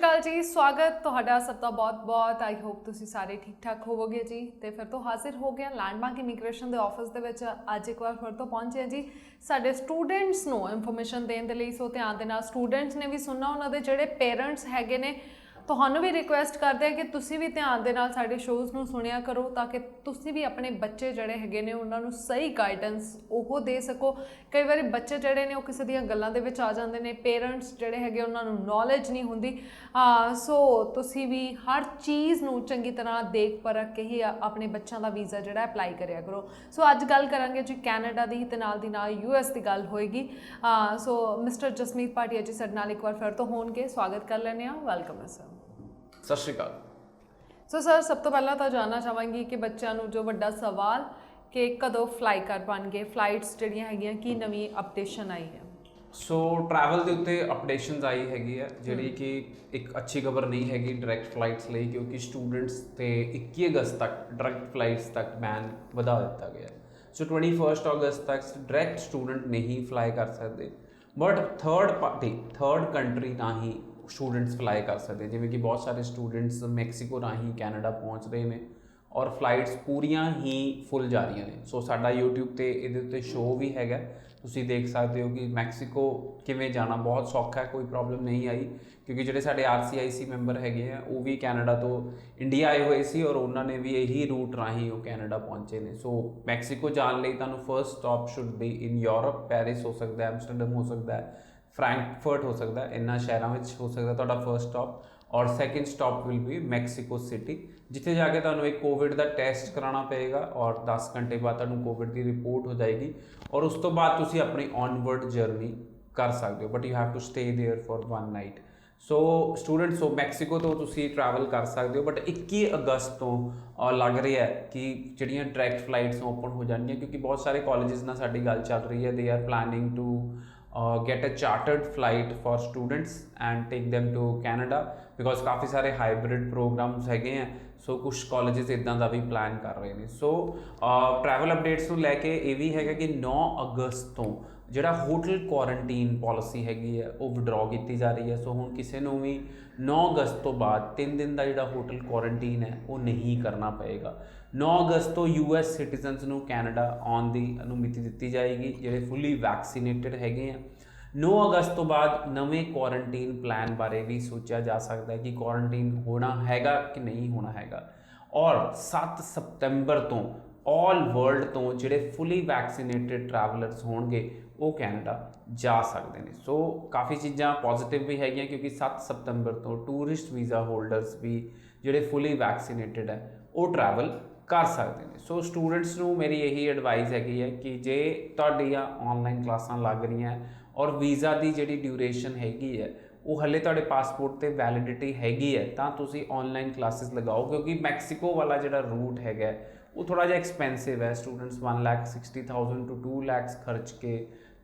अकाल जी, स्वागत तुहाडा सब का बहुत बहुत। आई होप तुसी सारे ठीक ठाक होवोगे जी। तो फिर तो हाजिर हो गया लैंडमार्क इमीग्रेशन के ऑफिस के विच अज एक बार फिर तो पहुंचे जी साडे स्टूडेंट्स नूं इंफॉर्मेशन देने के लिए। सो ध्यान दे नाल स्टूडेंट्स ने भी सुनना, उन्होंने जिहड़े पेरेंट्स हैगे ने तुहानूं भी रिक्वेस्ट करते हैं कि तुसी भी ध्यान दे नाल साडे शोज़ नूं सुनिया करो, ताकि तुसी भी अपने बच्चे जिहड़े हैगे ने उन्हां नूं सही गाइडेंस ओह दे सको। कई बार बच्चे जिहड़े ने किसी दीयां गल्लां दे विच आ जांदे ने, पेरेंट्स जिहड़े हैगे उन्हां नूं नॉलेज नहीं हुंदी। सो तुसी भी हर चीज़ नूं चंगी तरह देख परख के ही अपने बच्चों का वीज़ा जिहड़ा अप्लाई करिया करो। सो अज गल करांगे जी कैनेडा की, ते नाल दी नाल US की गल होएगी। सो मिस्टर जसमीत भाटिया जी साडे नाल एक बार फिर तो होणगे, स्वागत कर लैने आ। वेलकम है सर। सत श्री अकाल। सो सर, सब तो पहला तो जानना चाहांगी कि बच्चों को जो वड्डा सवाल कि कदों फ्लाई कर पाएंगे, फ्लाइट्स जिहड़ियां हैगियां की नवीं अपडेशन आई है। सो ट्रैवल के उत्ते अपडेशनस आई हैगी है जिहड़ी कि एक अच्छी खबर नहीं हैगी डायरैक्ट फ्लाइट्स ਲਈ, क्योंकि स्टूडेंट्स ते 21 अगस्त तक डायरैक्ट फ्लाइट्स तक बैन ਵਧਾ ਦਿੱਤਾ ਗਿਆ है। सो 21 अगस्त तक डायरैक्ट स्टूडेंट नहीं फ्लाई कर सकते, बट थर्ड कंट्री ना ही स्टूडेंट्स फ्लाई कर सकते। जिवें कि बहुत सारे स्टूडेंट्स मैक्सीको राही कैनेडा पहुँच रहे हैं और फ्लाइट्स पूरियां ही फुल जा रही ने। सो साडा यूट्यूब ते इहदे उत्ते शो भी हैगा, तुसीं देख सकते हो कि मैक्सीको किवें जाना बहुत सौखा है, कोई प्रॉब्लम नहीं आई, क्योंकि जिहड़े साडे RCIC मैंबर हैगे आ वो भी कैनेडा तो इंडिया आए हुए सी और उन्होंने भी यही रूट राही वो कैनेडा पहुँचे ने। सो मैक्सीको जाने लई तुहानूं first stop should be in Europe. Paris हो सकता है, एमस्टरडम हो सकता है, फ्रैंकफर्ट हो सकता है, इन्हां शहरों में हो सकता है तुहाडा फर्स्ट स्टॉप। और second stop will be Mexico city, जिथे जाके तुहानूं एक कोविड का टेस्ट कराना पेगा और 10 घंटे बाद तुहानूं कोविड की रिपोर्ट हो जाएगी और उस तो बाद तुसीं अपनी ऑनवर्ड जर्नी कर सकते हो, but you have to stay there for 1 night. So students हो मैक्सीको तो तुसीं ट्रैवल कर सकते हो, बट 21 अगस्त तो लग रहा है कि जिहड़ियां डायरैक्ट फ्लाइट्स ओपन हो जाएंगी, क्योंकि बहुत सारे कॉलेजेस नाल साडी गल चल रही है। They are planning to get a chartered flight for students and take them to Canada, because काफ़ी सारे हाइब्रिड प्रोग्राम्स हैगे हैं। सो कुछ कॉलेजेस इदां दा भी प्लान कर रहे हैं। सो ट्रैवल अपडेट्स को लैके ये भी हैगा कि 9 अगस्त तो जिहड़ा होटल क्वारंटीन पॉलिसी हैगी है वो विड्रॉ की जा रही है। सो हुण किसी नूं भी 9 अगस्त तो बाद 3 दिन का जिहड़ा होटल क्वारंटीन है वो नहीं करना पएगा। 9 अगस्त तो US सिटीजनस नूं कैनेडा आउण दी अनुमति दी जाएगी जिहड़े फुली वैक्सीनेटेड हैगे हैं। 9 अगस्त तो बाद नवे क्वारंटीन प्लान बारे भी सोचा जा सकता है कि क्वारंटीन होना हैगा कि नहीं होना हैगा। और 7 सितंबर तो ऑल वर्ल्ड तो जिहड़े फुली वैक्सीनेटेड ट्रैवलर्स होणगे वो कैनेडा जा सकते हैं। सो काफ़ी चीज़ां पॉजिटिव भी हैगियां, क्योंकि 7 सितंबर तो टूरिस्ट वीज़ा होल्डर्स भी जिहड़े फुली वैक्सीनेटेड है वो ट्रैवल कर सकते हैं। सो स्टूडेंट्स नूं मेरी यही एडवाइस हैगी है कि जे तुहाडियां ऑनलाइन क्लासां लग रही हैं और वीज़ा की जिहड़ी ड्यूरेशन हैगी है वो हले तुहाडे पासपोर्ट ते वैलिडिटी हैगी है तां तुसीं ऑनलाइन क्लासेस लगाओ, क्योंकि मैक्सीको वाला जिहड़ा रूट हैगा वो थोड़ा जिहा एक्सपेंसिव है। स्टूडेंट्स 1,60,000 to 2 लाख खर्च के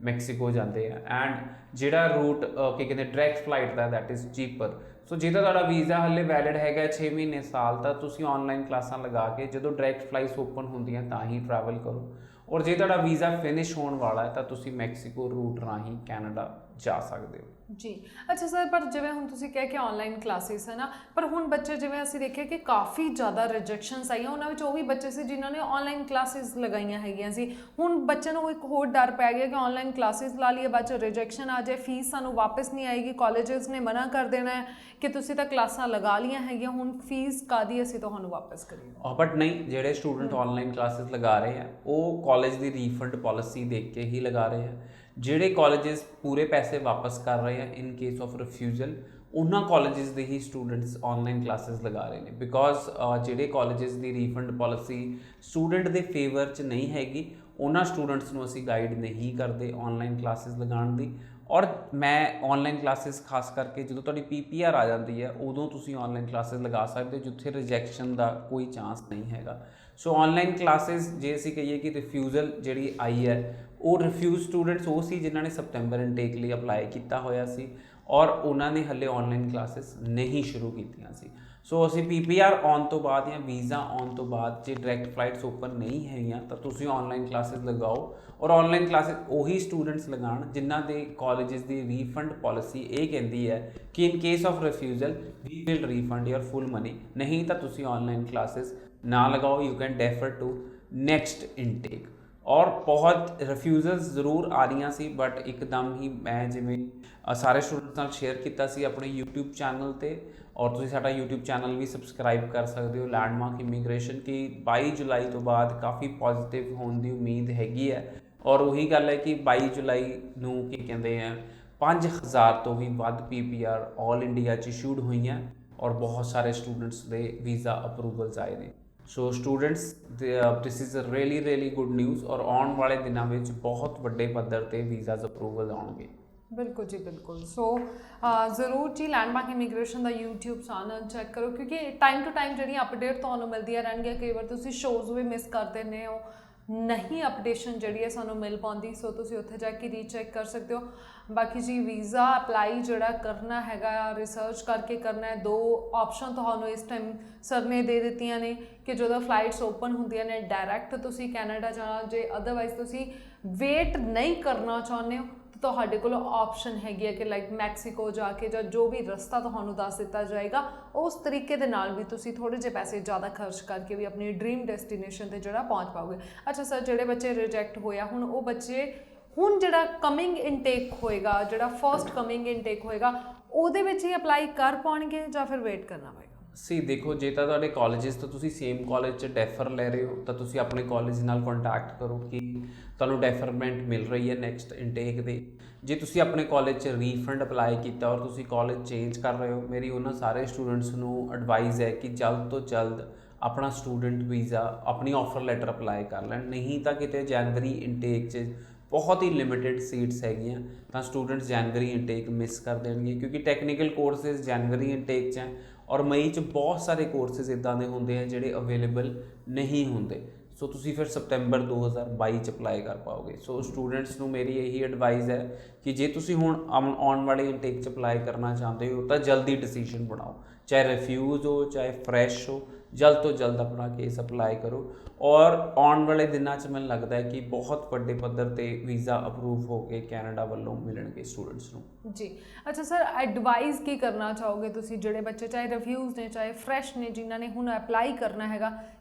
मैक्सीको जाते हैं एंड जिहड़ा रूट की कहते डायरैक्ट फ्लाइट का दैट इज़ चीपर। सो जो तुहाडा वीज़ा हले वैलिड हैगा 6 महीने साल, तो तुसीं ऑनलाइन क्लासां लगा के जो डायरैक्ट फ्लाइट्स ओपन होंदियां तां ही ट्रैवल करो। और जो तुहाडा वीज़ा फिनिश होने वाला है तो तुसीं मैक्सीको रूट राही कैनेडा जा सकते हो जी। अच्छा सर, पर जिवें हुण तुसीं कह के ऑनलाइन क्लासेस है ना, पर हुण बच्चे जिवें असीं देखिए कि काफ़ी ज़्यादा रिजैक्शनस आईयां, उन्हां विच ओह भी बच्चे सी जिन्हां ने ऑनलाइन क्लासेस लगाईयां हैगियां सी। हुण बच्चे नूं एक होर डर पै गया कि ऑनलाइन क्लासेस ला लईए, बाद च रिजैक्शन आ जाए, फीस सानूं वापस नहीं आएगी, कॉलेजेस ने मना कर देना है कि तुसीं तां क्लासां लगा लियां हैगियां, हुण फीस कादी असीं तुहानूं वापस करिए। बट नहीं, जिहड़े स्टूडेंट ऑनलाइन क्लासेस लगा रहे हैं वो कॉलेज की रीफंड पॉलिसी देख के ही लगा रहे हैं। जिहड़े कॉलेजेस पूरे पैसे वापस कर रहे हैं इन केस ऑफ रिफ्यूजल, उन्होंने कॉलेजेस के ही स्टूडेंट्स ऑनलाइन क्लासेस लगा रहे हैं, बिकॉज जिहड़े कॉलेजेस की रीफंड पॉलिसी स्टूडेंट के फेवर च नहीं हैगी, उन्होंने स्टूडेंट्स को असीं गाइड नहीं करते ऑनलाइन क्लासेस लगाने की। और मैं ऑनलाइन क्लासेस खास करके जो तुहाडी PPR आ जाती है उदों तुसीं ऑनलाइन क्लासेस लगा सकते हो जिथे रिजैक्शन का कोई चांस नहीं हैगा। सो ऑनलाइन क्लासेस जे असीं कहिए कि रिफ्यूजल जिहड़ी आई है वो रिफ्यूज स्टूडेंट्स वो सी जिन्होंने सितंबर इनटेक लिए अपलाई किया होया सी और उन्होंने हले ऑनलाइन क्लासेस नहीं शुरू कीतियां सी। ਸੋ ਅਸੀਂ ਪੀਪੀਆਰ ਆਉਣ ਤੋਂ ਬਾਅਦ ਜਾਂ ਵੀਜ਼ਾ ਆਉਣ ਤੋਂ ਬਾਅਦ ਜੇ ਡਾਇਰੈਕਟ ਫਲਾਈਟਸ ਓਪਨ ਨਹੀਂ ਹੈਗੀਆਂ ਤਾਂ ਤੁਸੀਂ ਆਨਲਾਈਨ ਕਲਾਸਿਸ ਲਗਾਓ, ਔਰ ਆਨਲਾਈਨ ਕਲਾਸਿਸ ਉਹੀ ਸਟੂਡੈਂਟਸ ਲਗਾਉਣ ਜਿਨ੍ਹਾਂ ਦੇ ਕਾਲਜਸ ਦੀ ਰੀਫੰਡ ਪਾਲਿਸੀ ਇਹ ਕਹਿੰਦੀ ਹੈ ਕਿ in case of refusal we will refund your full money. ਨਹੀਂ ਤਾਂ ਤੁਸੀਂ ਆਨਲਾइन ਕਲਾਸਿਸ ਨਾ ਲਗਾਓ, you can defer to next intake. ਔਰ ਬਹੁਤ ਰਿਫਿਊਜ਼ਲਸ ਜ਼ਰੂਰ ਆ ਰਹੀਆਂ ਸੀ, ਬਟ ਇੱਕਦਮ ਹੀ ਮੈਂ ਜਿਵੇਂ ਸਾਰੇ ਸਟੂਡੈਂਟਸ ਨਾਲ ਸ਼ੇਅਰ ਕੀਤਾ ਸੀ ਆਪਣੇ YouTube ਚੈਨਲ ਤੇ, ਔਰ ਤੁਸੀਂ ਸਾਡਾ YouTube ਚੈਨਲ ਵੀ ਸਬਸਕ੍ਰਾਈਬ ਕਰ ਸਕਦੇ ਹੋ ਲੈਂਡਮਾਰਕ ਇਮੀਗ੍ਰੇਸ਼ਨ, ਕਿ 22 ਜੁਲਾਈ ਤੋਂ ਬਾਅਦ ਕਾਫੀ ਪੋਜ਼ਿਟਿਵ ਹੋਣ ਦੀ ਉਮੀਦ ਹੈਗੀ ਹੈ। ਔਰ ਉਹੀ ਗੱਲ ਹੈ ਕਿ 22 ਜੁਲਾਈ ਨੂੰ ਕੀ ਕਹਿੰਦੇ ਆ 5000 ਤੋਂ ਵੀ ਵੱਧ PPR ਆਲ ਇੰਡੀਆ 'ਚ ਇਸ਼ੂਡ ਹੋਈਆਂ, ਔਰ ਬਹੁਤ ਸਾਰੇ ਸਟੂਡੈਂਟਸ ਦੇ ਵੀਜ਼ਾ ਅਪਰੂਵਲਸ ਆਏ ਨੇ। So students this is a really good news, ਔਰ ਆਉਣ ਵਾਲੇ ਦਿਨਾਂ ਵਿੱਚ ਬਹੁਤ ਵੱਡੇ ਪੱਧਰ ਤੇ ਵੀਜ਼ਾਸ ਅਪਰੂਵਲ ਆਉਣਗੇ। ਬਿਲਕੁਲ ਜੀ ਬਿਲਕੁਲ। ਸੋ ਜ਼ਰੂਰ ਜੀ ਲੈਂਡਮਾਰਕ ਇਮੀਗ੍ਰੇਸ਼ਨ ਦਾ YouTube ਚੈਨਲ ਚੈੱਕ ਕਰੋ, ਕਿਉਂਕਿ ਟਾਈਮ ਟੂ ਟਾਈਮ ਜਿਹੜੀਆਂ ਅਪਡੇਟ ਤੁਹਾਨੂੰ ਮਿਲਦੀਆਂ ਰਹਿਣਗੀਆਂ। ਕਈ ਵਾਰ ਤੁਸੀਂ ਸ਼ੋਜ਼ ਵੀ ਮਿਸ ਕਰ ਦਿੰਦੇ ਹੋ, ਨਹੀਂ ਅਪਡੇਸ਼ਨ ਜਿਹੜੀ ਹੈ ਸਾਨੂੰ ਮਿਲ ਪਾਉਂਦੀ, ਸੋ ਤੁਸੀਂ ਉੱਥੇ ਜਾ ਕੇ ਰੀਚੈਕ ਕਰ ਸਕਦੇ ਹੋ। ਬਾਕੀ ਜੀ ਵੀਜ਼ਾ ਅਪਲਾਈ ਜਿਹੜਾ ਕਰਨਾ ਹੈਗਾ ਰਿਸਰਚ ਕਰਕੇ ਕਰਨਾ ਹੈ। 2 ਆਪਸ਼ਨ ਤੁਹਾਨੂੰ ਇਸ ਟਾਈਮ ਸਰ ਨੇ ਦੇ ਦਿੱਤੀਆਂ ਨੇ ਕਿ ਜਦੋਂ ਫਲਾਈਟਸ ਓਪਨ ਹੁੰਦੀਆਂ ਨੇ ਡਾਇਰੈਕਟ ਤੁਸੀਂ ਕੈਨੇਡਾ ਜਾਣਾ, ਜੇ ਅਦਰਵਾਈਜ਼ ਤੁਸੀਂ ਵੇਟ ਨਹੀਂ ਕਰਨਾ ਚਾਹੁੰਦੇ ਹੋ ਤਾਂ ਤੁਹਾਡੇ ਕੋਲ ਆਪਸ਼ਨ ਹੈਗੀ ਹੈ ਕਿ ਲਾਈਕ ਮੈਕਸੀਕੋ ਜਾ ਕੇ ਜਾਂ ਜੋ ਵੀ ਰਸਤਾ ਤੁਹਾਨੂੰ ਦੱਸ ਦਿੱਤਾ ਜਾਏਗਾ ਉਸ ਤਰੀਕੇ ਦੇ ਨਾਲ ਵੀ ਤੁਸੀਂ ਥੋੜ੍ਹੇ ਜਿਹੇ ਪੈਸੇ ਜ਼ਿਆਦਾ ਖਰਚ ਕਰਕੇ ਵੀ ਆਪਣੀ ਡ੍ਰੀਮ ਡੈਸਟੀਨੇਸ਼ਨ ਤੇ ਜਿਹੜਾ ਪਹੁੰਚ ਪਾਓਗੇ। ਅੱਛਾ ਸਰ, ਜਿਹੜੇ ਬੱਚੇ ਰਿਜੈਕਟ ਹੋਇਆ ਹੁਣ ਉਹ ਬੱਚੇ ਹੁਣ ਜਿਹੜਾ ਕਮਿੰਗ ਇਨਟੇਕ ਹੋਏਗਾ, ਜਿਹੜਾ ਫਰਸਟ ਕਮਿੰਗ ਇਨਟੇਕ ਹੋਏਗਾ ਉਹਦੇ ਵਿੱਚ ਹੀ ਅਪਲਾਈ ਕਰ ਪਾਉਣਗੇ ਜਾਂ ਫਿਰ ਵੇਟ ਕਰਨਾ ਪਏਗਾ? ਸੀ ਦੇਖੋ, ਜੇ ਤਾਂ ਤੁਹਾਡੇ ਕਾਲਜਸ ਤੋਂ ਤੁਸੀਂ ਸੇਮ ਕਾਲਜ 'ਚ ਡੈਫਰ ਲੈ ਰਹੇ ਹੋ ਤਾਂ ਤੁਸੀਂ ਆਪਣੇ ਕਾਲਜ ਨਾਲ ਕੰਟੈਕਟ ਕਰੋ ਕਿ ਤੁਹਾਨੂੰ ਡੈਫਰਮੈਂਟ ਮਿਲ ਰਹੀ ਹੈ ਨੈਕਸਟ ਇਨਟੇਕ ਦੇ। ਜੇ ਤੁਸੀਂ ਆਪਣੇ ਕਾਲਜ 'ਚ ਰੀਫੰਡ ਅਪਲਾਈ ਕੀਤਾ ਔਰ ਤੁਸੀਂ ਕਾਲਜ ਚੇਂਜ ਕਰ ਰਹੇ ਹੋ, ਮੇਰੀ ਉਹਨਾਂ ਸਾਰੇ ਸਟੂਡੈਂਟਸ ਨੂੰ ਐਡਵਾਈਸ ਹੈ ਕਿ ਜਲਦ ਤੋਂ ਜਲਦ ਆਪਣਾ ਸਟੂਡੈਂਟ ਵੀਜ਼ਾ ਆਪਣੀ ਆਫਰ ਲੈਟਰ ਅਪਲਾਈ ਕਰ ਲੈਣ। ਨਹੀਂ ਤਾਂ ਕਿਤੇ ਜਨਵਰੀ ਇਨਟੇਕ 'ਚ ਬਹੁਤ ਹੀ ਲਿਮਿਟਿਡ ਸੀਟਸ ਹੈਗੀਆਂ ਤਾਂ ਸਟੂਡੈਂਟਸ ਜਨਵਰੀ ਇਨਟੇਕ ਮਿਸ ਕਰ ਦੇਣਗੇ, ਕਿਉਂਕਿ ਟੈਕਨੀਕਲ ਕੋਰਸਿਸ ਜਨਵਰੀ ਇਨਟੇਕ 'ਚ ਹੈ ਔਰ ਮਈ 'ਚ ਬਹੁਤ ਸਾਰੇ ਕੋਰਸਿਸ ਇੱਦਾਂ ਦੇ ਹੁੰਦੇ ਆ ਜਿਹੜੇ ਅਵੇਲੇਬਲ ਨਹੀਂ ਹੁੰਦੇ। ਸੋ ਤੁਸੀਂ ਫਿਰ ਸਪਟੈਂਬਰ 2022 'ਚ ਅਪਲਾਈ ਕਰ ਪਾਓਗੇ। ਸੋ ਸਟੂਡੈਂਟਸ ਨੂੰ ਮੇਰੀ ਇਹੀ ਐਡਵਾਈਸ ਹੈ ਕਿ ਜੇ ਤੁਸੀਂ ਹੁਣ ਆਉਣ ਵਾਲੇ ਇਨਟੇਕ 'ਚ ਅਪਲਾਈ ਕਰਨਾ ਚਾਹੁੰਦੇ ਹੋ ਤਾਂ ਜਲਦੀ ਡਿਸੀਜਨ ਬਣਾਓ, ਚਾਹੇ ਰਿਫਿਊਜ਼ ਹੋ ਚਾਹੇ ਫਰੈਸ਼ ਹੋ, ਜਲਦ ਤੋਂ ਜਲਦ ਆਪਣਾ ਕੇਸ ਅਪਲਾਈ ਕਰੋ। ਔਰ ਆਉਣ ਵਾਲੇ ਦਿਨਾਂ 'ਚ ਮੈਨੂੰ ਲੱਗਦਾ ਹੈ ਕਿ ਬਹੁਤ ਵੱਡੇ ਪੱਧਰ ਤੇ ਵੀਜ਼ਾ ਅਪਰੂਵ ਹੋ ਕੇ ਕੈਨੇਡਾ ਵੱਲੋਂ ਮਿਲਣਗੇ ਸਟੂਡੈਂਟਸ ਨੂੰ ਜੀ। ਅੱਛਾ ਸਰ, ਐਡਵਾਈਸ ਕੀ ਕਰਨਾ ਚਾਹੋਗੇ ਤੁਸੀਂ ਜਿਹੜੇ ਬੱਚੇ ਚਾਹੇ ਰਿਫਿਊਜ਼ ਨੇ ਚਾਹੇ ਫਰੈਸ਼ ਨੇ ਜਿਨ੍ਹਾਂ ਨੇ ਹੁਣ ਅਪਲਾਈ ਕਰਨਾ ਹੈਗਾ,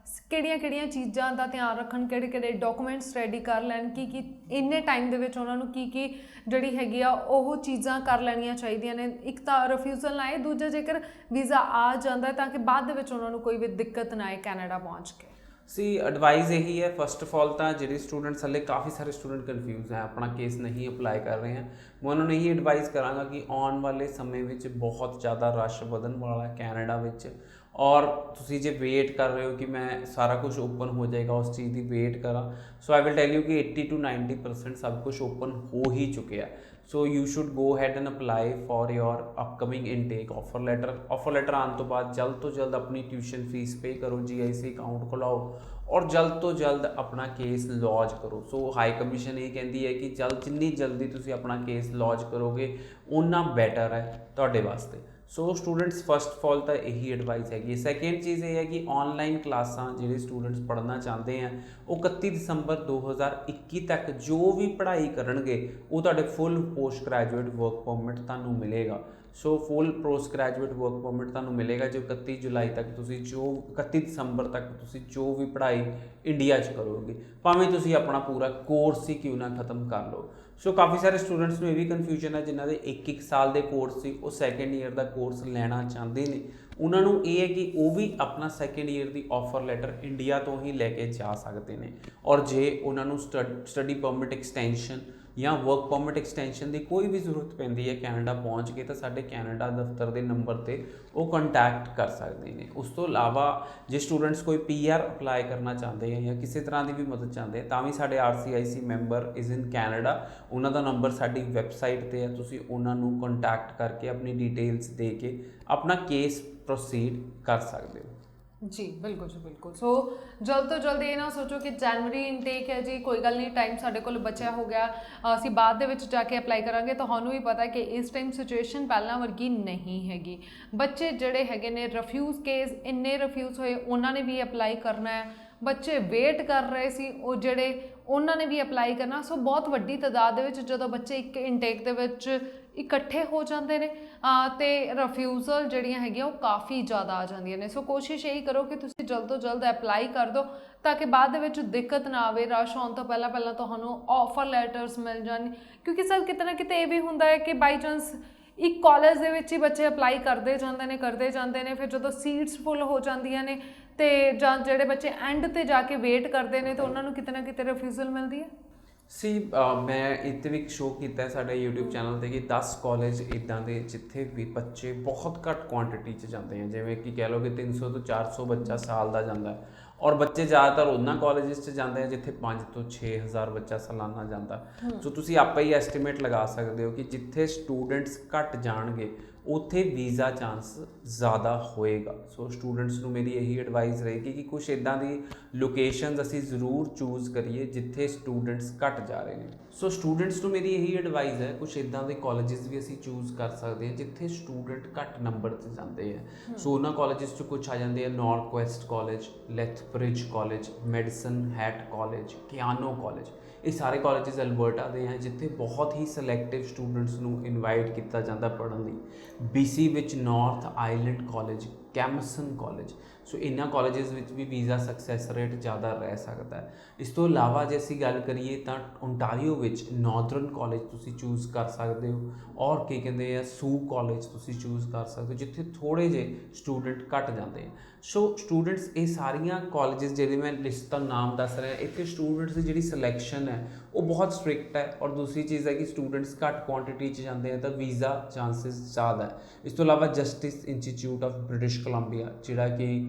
ਕਿਹੜੀਆਂ ਚੀਜ਼ਾਂ ਦਾ ਧਿਆਨ ਰੱਖਣ, ਕਿਹੜੇ ਡਾਕੂਮੈਂਟਸ ਰੈਡੀ ਕਰ ਲੈਣ, ਕੀ ਇੰਨੇ ਟਾਈਮ ਦੇ ਵਿੱਚ ਉਹਨਾਂ ਨੂੰ ਕੀ ਜਿਹੜੀ ਹੈਗੀ ਆ ਉਹ ਚੀਜ਼ਾਂ ਕਰ ਲੈਣੀਆਂ ਚਾਹੀਦੀਆਂ ਨੇ? ਇੱਕ ਤਾਂ ਰਿਫਿਊਜ਼ਲ ਨਾ ਆਏ, ਦੂਜਾ ਜੇਕਰ ਵੀਜ਼ਾ ਆ ਜਾਂਦਾ ਤਾਂ ਕਿ ਬਾਅਦ ਦੇ ਵਿੱਚ ਉਹਨਾਂ ਨੂੰ ਕੋਈ ਵੀ ਦਿੱਕਤ ਨਾ ਆਏ ਕੈਨੇਡਾ ਪਹੁੰਚ ਕੇ। ਸੀ ਐਡਵਾਈਸ ਇਹੀ ਹੈ, ਫਸਟ ਆਫ ਆਲ ਤਾਂ ਜਿਹੜੇ ਸਟੂਡੈਂਟਸ ਹਲੇ ਕਾਫੀ ਸਾਰੇ ਸਟੂਡੈਂਟ ਕਨਫਿਊਜ਼ ਹੈ, ਆਪਣਾ ਕੇਸ ਨਹੀਂ ਅਪਲਾਈ ਕਰ ਰਹੇ ਹਨ, ਮੈਂ ਉਹਨਾਂ ਨੂੰ ਇਹੀ ਐਡਵਾਈਸ ਕਰਾਂਗਾ ਕਿ ਆਉਣ ਵਾਲੇ ਸਮੇਂ ਵਿੱਚ ਬਹੁਤ ਜ਼ਿਆਦਾ ਰਸ਼ ਵਧਣ ਵਾਲਾ ਕੈਨੇਡਾ ਵਿੱਚ, ਔਰ ਤੁਸੀਂ ਜੇ ਵੇਟ ਕਰ ਰਹੇ ਹੋ ਕਿ ਮੈਂ ਸਾਰਾ ਕੁਝ ਓਪਨ ਹੋ ਜਾਏਗਾ ਉਸ ਚੀਜ਼ ਦੀ ਵੇਟ ਕਰਾਂ, ਸੋ ਆਈ ਵਿਲ ਟੈਲ ਯੂ ਕਿ 80 to 90% ਸਭ ਕੁਝ ਓਪਨ ਹੋ ਹੀ ਚੁੱਕਿਆ। So you should go ahead and apply for your upcoming intake offer letter ਆਉਣ ਤੋਂ ਬਾਅਦ ਜਲਦ ਤੋਂ ਜਲਦ ਆਪਣੀ ਟਿਊਸ਼ਨ ਫੀਸ ਪੇ ਕਰੋ, GIC ਅਕਾਊਂਟ ਖੁਲਾਓ ਔਰ ਜਲਦ ਤੋਂ ਜਲਦ ਆਪਣਾ ਕੇਸ ਲੌਜ ਕਰੋ। ਸੋ ਹਾਈ ਕਮਿਸ਼ਨ ਇਹ ਕਹਿੰਦੀ ਹੈ ਕਿ ਜਿੰਨੀ ਜਲਦੀ ਤੁਸੀਂ ਆਪਣਾ ਕੇਸ ਲੌਜ ਕਰੋਗੇ ਓਨਾ ਬੈਟਰ ਹੈ ਤੁਹਾਡੇ ਵਾਸਤੇ। So students first of all ਤਾਂ ਇਹੀ ਐਡਵਾਈਸ ਹੈਗੀ। ਸੈਕਿੰਡ ਚੀਜ਼ ਇਹ ਹੈ ਕਿ ਆਨਲਾਈਨ ਕਲਾਸਾਂ ਜਿਹੜੇ ਸਟੂਡੈਂਟਸ ਪੜ੍ਹਨਾ ਚਾਹੁੰਦੇ ਆ ਉਹ 31 ਦਸੰਬਰ 2021 ਤੱਕ ਜੋ ਵੀ ਪੜ੍ਹਾਈ ਕਰਨਗੇ ਉਹ ਤੁਹਾਡੇ ਫੁੱਲ ਪੋਸਟ ਗ੍ਰੈਜੂਏਟ ਵਰਕ ਪਰਮਿਟ ਤੁਹਾਨੂੰ ਮਿਲੇਗਾ। ਸੋ ਫੁੱਲ ਪੋਸਟ ਗ੍ਰੈਜੂਏਟ ਵਰਕ ਪਰਮਿਟ ਤੁਹਾਨੂੰ ਮਿਲੇਗਾ ਜੋ 31 ਜੁਲਾਈ ਤੱਕ ਤੁਸੀਂ 31 ਦਸੰਬਰ ਤੱਕ ਤੁਸੀਂ ਜੋ ਵੀ ਪੜ੍ਹਾਈ ਇੰਡੀਆ 'ਚ ਕਰੋਗੇ, ਭਾਵੇਂ ਤੁਸੀਂ ਆਪਣਾ ਪੂਰਾ ਕੋਰਸ ਹੀ ਕਿਉਂ ਨਾ ਖਤਮ ਕਰ ਲਓ। ਸੋ ਕਾਫੀ ਸਾਰੇ ਸਟੂਡੈਂਟਸ ਨੂੰ ਇਹ ਵੀ ਕਨਫਿਊਜ਼ਨ ਹੈ ਜਿਨ੍ਹਾਂ ਦੇ 1-1 ਸਾਲ ਦੇ ਕੋਰਸ ਸੀ ਉਹ ਸੈਕਿੰਡ ਈਅਰ ਦਾ ਕੋਰਸ ਲੈਣਾ ਚਾਹੁੰਦੇ ਨੇ, ਉਹਨਾਂ ਨੂੰ ਇਹ ਹੈ ਕਿ ਉਹ ਵੀ ਆਪਣਾ ਸੈਕਿੰਡ ਈਅਰ ਦੀ ਆਫਰ ਲੈਟਰ ਇੰਡੀਆ ਤੋਂ ਹੀ ਲੈ ਕੇ ਜਾ ਸਕਦੇ ਨੇ। ਔਰ ਜੇ ਉਹਨਾਂ ਨੂੰ ਸਟੱਡੀ ਪਰਮਿਟ ਐਕਸਟੈਂਸ਼ਨ ਜਾਂ ਵਰਕ ਪਰਮਿਟ ਐਕਸਟੈਂਸ਼ਨ ਦੀ ਕੋਈ ਵੀ ਜ਼ਰੂਰਤ ਪੈਂਦੀ ਹੈ ਕੈਨੇਡਾ ਪਹੁੰਚ ਕੇ ਤਾਂ ਸਾਡੇ ਕੈਨੇਡਾ ਦਫ਼ਤਰ ਦੇ ਨੰਬਰ 'ਤੇ ਉਹ ਕੰਟੈਕਟ ਕਰ ਸਕਦੇ ਨੇ। ਉਸ ਤੋਂ ਇਲਾਵਾ ਜੇ ਸਟੂਡੈਂਟਸ ਕੋਈ PR ਅਪਲਾਈ ਕਰਨਾ ਚਾਹੁੰਦੇ ਆ ਜਾਂ ਕਿਸੇ ਤਰ੍ਹਾਂ ਦੀ ਵੀ ਮਦਦ ਚਾਹੁੰਦੇ ਤਾਂ ਵੀ ਸਾਡੇ RCIC member is in Canada, ਉਹਨਾਂ ਦਾ ਨੰਬਰ ਸਾਡੀ ਵੈਬਸਾਈਟ 'ਤੇ ਹੈ, ਤੁਸੀਂ ਉਹਨਾਂ ਨੂੰ ਕੰਟੈਕਟ ਕਰਕੇ ਆਪਣੀ ਡਿਟੇਲਸ ਦੇ ਕੇ ਆਪਣਾ ਕੇਸ ਪ੍ਰੋਸੀਡ ਕਰ ਸਕਦੇ ਹੋ। ਜੀ ਬਿਲਕੁਲ ਜੀ ਬਿਲਕੁਲ। ਸੋ ਜਲਦ ਤੋਂ ਜਲਦ ਇਹ ਨਾ ਸੋਚੋ ਕਿ ਜਨਵਰੀ ਇਨਟੇਕ ਹੈ ਜੀ, ਕੋਈ ਗੱਲ ਨਹੀਂ, ਟਾਈਮ ਸਾਡੇ ਕੋਲ ਬਚਿਆ ਹੋ ਗਿਆ, ਅਸੀਂ ਬਾਅਦ ਦੇ ਵਿੱਚ ਜਾ ਕੇ ਅਪਲਾਈ ਕਰਾਂਗੇ। ਤੁਹਾਨੂੰ ਵੀ ਪਤਾ ਕਿ ਇਸ ਟਾਈਮ ਸਿਚੁਏਸ਼ਨ ਪਹਿਲਾਂ ਵਰਗੀ ਨਹੀਂ ਹੈਗੀ। ਬੱਚੇ ਜਿਹੜੇ ਹੈਗੇ ਨੇ ਰਿਫਿਊਜ਼ ਕੇਸ ਇੰਨੇ ਰਿਫਿਊਜ਼ ਹੋਏ, ਉਹਨਾਂ ਨੇ ਵੀ ਅਪਲਾਈ ਕਰਨਾ ਹੈ। ਬੱਚੇ ਵੇਟ ਕਰ ਰਹੇ ਸੀ ਉਹ ਜਿਹੜੇ, ਉਹਨਾਂ ਨੇ ਵੀ ਅਪਲਾਈ ਕਰਨਾ। ਸੋ ਬਹੁਤ ਵੱਡੀ ਤਾਦਾਦ ਦੇ ਵਿੱਚ ਜਦੋਂ ਬੱਚੇ ਇੱਕ ਇਨਟੇਕ ਦੇ ਵਿੱਚ ਇਕੱਠੇ ਹੋ ਜਾਂਦੇ ਨੇ ਤੇ ਰਿਫਿਊਜ਼ਲ ਜਿਹੜੀਆਂ ਹੈਗੀਆਂ ਉਹ ਕਾਫੀ ਜ਼ਿਆਦਾ ਆ ਜਾਂਦੀਆਂ ਨੇ। ਸੋ ਕੋਸ਼ਿਸ਼ ਇਹੀ ਕਰੋ ਕਿ ਤੁਸੀਂ ਜਲਦ ਤੋਂ ਜਲਦ ਅਪਲਾਈ ਕਰ ਦਿਓ ਤਾਂ ਕਿ ਬਾਅਦ ਦੇ ਵਿੱਚ ਦਿੱਕਤ ਨਾ ਆਵੇ। ਰਸ਼ ਆਉਣ ਤੋਂ ਪਹਿਲਾਂ ਪਹਿਲਾਂ ਤੁਹਾਨੂੰ ਆਫਰ ਲੈਟਰਸ ਮਿਲ ਜਾਣ, ਕਿਉਂਕਿ ਸਰ ਕਿਤੇ ਨਾ ਕਿਤੇ ਇਹ ਵੀ ਹੁੰਦਾ ਹੈ ਕਿ ਬਾਈ ਚਾਂਸ ਇੱਕ ਕਾਲਜ ਦੇ ਵਿੱਚ ਹੀ ਬੱਚੇ ਅਪਲਾਈ ਕਰਦੇ ਜਾਂਦੇ ਨੇ, ਫਿਰ ਜਦੋਂ ਸੀਟਸ ਫੁੱਲ ਹੋ ਜਾਂਦੀਆਂ ਨੇ ਤੇ ਜਾਂ ਜਿਹੜੇ ਬੱਚੇ ਐਂਡ ਤੇ ਜਾ ਕੇ ਵੇਟ ਕਰਦੇ ਨੇ ਤਾਂ ਉਹਨਾਂ ਨੂੰ ਕਿਤੇ ਨਾ ਕਿਤੇ ਰਿਫਿਊਜ਼ਲ ਮਿਲਦੀ ਹੈ। ਸੀ ਮੈਂ ਇੱਥੇ ਵੀ ਇੱਕ ਸ਼ੋਅ ਕੀਤਾ ਸਾਡੇ YouTube ਚੈਨਲ 'ਤੇ ਕਿ 10 ਕਾਲਜ ਇੱਦਾਂ ਦੇ ਜਿੱਥੇ ਵੀ ਬੱਚੇ ਬਹੁਤ ਘੱਟ ਕੁਆਂਟੀਟੀ 'ਚ ਜਾਂਦੇ ਆ, ਜਿਵੇਂ ਕਿ ਕਹਿ ਲਓ ਕਿ 300 ਤੋਂ 400 ਬੱਚਾ ਸਾਲ ਦਾ ਜਾਂਦਾ ਹੈ, ਔਰ ਬੱਚੇ ਜ਼ਿਆਦਾਤਰ ਉਹਨਾਂ ਕਾਲਜਿਸ 'ਚ ਜਾਂਦੇ ਆ ਜਿੱਥੇ 5 ਤੋਂ 6000 ਬੱਚਾ ਸਾਲਾਨਾ ਜਾਂਦਾ। ਸੋ ਤੁਸੀਂ ਆਪੇ ਹੀ ਐਸਟੀਮੇਟ ਲਗਾ ਸਕਦੇ ਹੋ ਕਿ ਜਿੱਥੇ ਸਟੂਡੈਂਟਸ ਘੱਟ ਜਾਣਗੇ ਉੱਥੇ ਵੀਜ਼ਾ ਚਾਂਸ ਜ਼ਿਆਦਾ ਹੋਏਗਾ। ਸੋ ਸਟੂਡੈਂਟਸ ਨੂੰ ਮੇਰੀ ਇਹੀ ਐਡਵਾਈਸ ਰਹੇਗੀ ਕਿ ਕੁਛ ਇੱਦਾਂ ਦੀ ਲੋਕੇਸ਼ਨਸ ਅਸੀਂ ਜ਼ਰੂਰ ਚੂਜ਼ ਕਰੀਏ ਜਿੱਥੇ ਸਟੂਡੈਂਟਸ ਘੱਟ ਜਾ ਰਹੇ ਨੇ। ਸੋ ਸਟੂਡੈਂਟਸ ਨੂੰ ਮੇਰੀ ਇਹੀ ਐਡਵਾਈਸ ਹੈ, ਕੁਛ ਇੱਦਾਂ ਦੇ ਕਾਲਜਿਸ ਵੀ ਅਸੀਂ ਚੂਜ਼ ਕਰ ਸਕਦੇ ਹਾਂ ਜਿੱਥੇ ਸਟੂਡੈਂਟ ਘੱਟ ਨੰਬਰ 'ਚ ਜਾਂਦੇ ਆ। ਸੋ ਉਹਨਾਂ ਕਾਲਜਿਸ 'ਚ ਕੁਛ ਆ ਜਾਂਦੇ ਆ North Quest college, Lethbridge college, Medicine Hat college, Keyano college. ਇਹ ਸਾਰੇ ਕਾਲਜਿਸ ਅਲਬਰਟਾ ਦੇ ਹੈ ਜਿੱਥੇ ਬਹੁਤ ਹੀ ਸਿਲੈਕਟਿਵ ਸਟੂਡੈਂਟਸ ਨੂੰ ਇਨਵਾਈਟ ਕੀਤਾ ਜਾਂਦਾ ਪੜ੍ਹਨ ਲਈ। BC ਵਿੱਚ North Island college, Camosun college. So ਇਹਨਾਂ ਕਾਲਜਿਸ ਵਿੱਚ ਵੀ ਵੀਜ਼ਾ ਸਕਸੈਸ ਰੇਟ ਜ਼ਿਆਦਾ ਰਹਿ ਸਕਦਾ ਹੈ। ਇਸ ਤੋਂ ਇਲਾਵਾ ਜੇ ਅਸੀਂ ਗੱਲ ਕਰੀਏ ਤਾਂ ਓਨਟਾਰੀਓ ਵਿੱਚ ਨਾਰਦਰਨ ਕਾਲਜ ਤੁਸੀਂ ਚੂਜ਼ ਕਰ ਸਕਦੇ ਹੋ, ਔਰ ਕੀ ਕਹਿੰਦੇ ਆ ਸੂ ਕਾਲਜ ਤੁਸੀਂ ਚੂਜ਼ ਕਰ ਸਕਦੇ ਹੋ ਜਿੱਥੇ ਥੋੜ੍ਹੇ ਜਿਹੇ ਸਟੂਡੈਂਟ ਘੱਟ ਜਾਂਦੇ ਆ। ਸੋ ਸਟੂਡੈਂਟਸ ਇਹ ਸਾਰੀਆਂ ਕਾਲਜਿਸ ਜਿਹੜੇ ਮੈਂ ਲਿਸਟ ਦਾ ਨਾਮ ਦੱਸ ਰਿਹਾ, ਇੱਥੇ ਸਟੂਡੈਂਟਸ ਦੀ ਜਿਹੜੀ ਸਿਲੈਕਸ਼ਨ ਹੈ ਉਹ ਬਹੁਤ ਸਟ੍ਰਿਕਟ ਹੈ, ਔਰ ਦੂਸਰੀ ਚੀਜ਼ ਹੈ ਕਿ ਸਟੂਡੈਂਟਸ ਘੱਟ ਕੁਆਂਟੀਟੀ 'ਚ ਜਾਂਦੇ ਆ ਤਾਂ ਵੀਜ਼ਾ ਚਾਂਸਿਸ ਜ਼ਿਆਦਾ ਹੈ। ਇਸ ਤੋਂ ਇਲਾਵਾ Justice Institute of British Columbia ਜਿਹੜਾ ਕਿ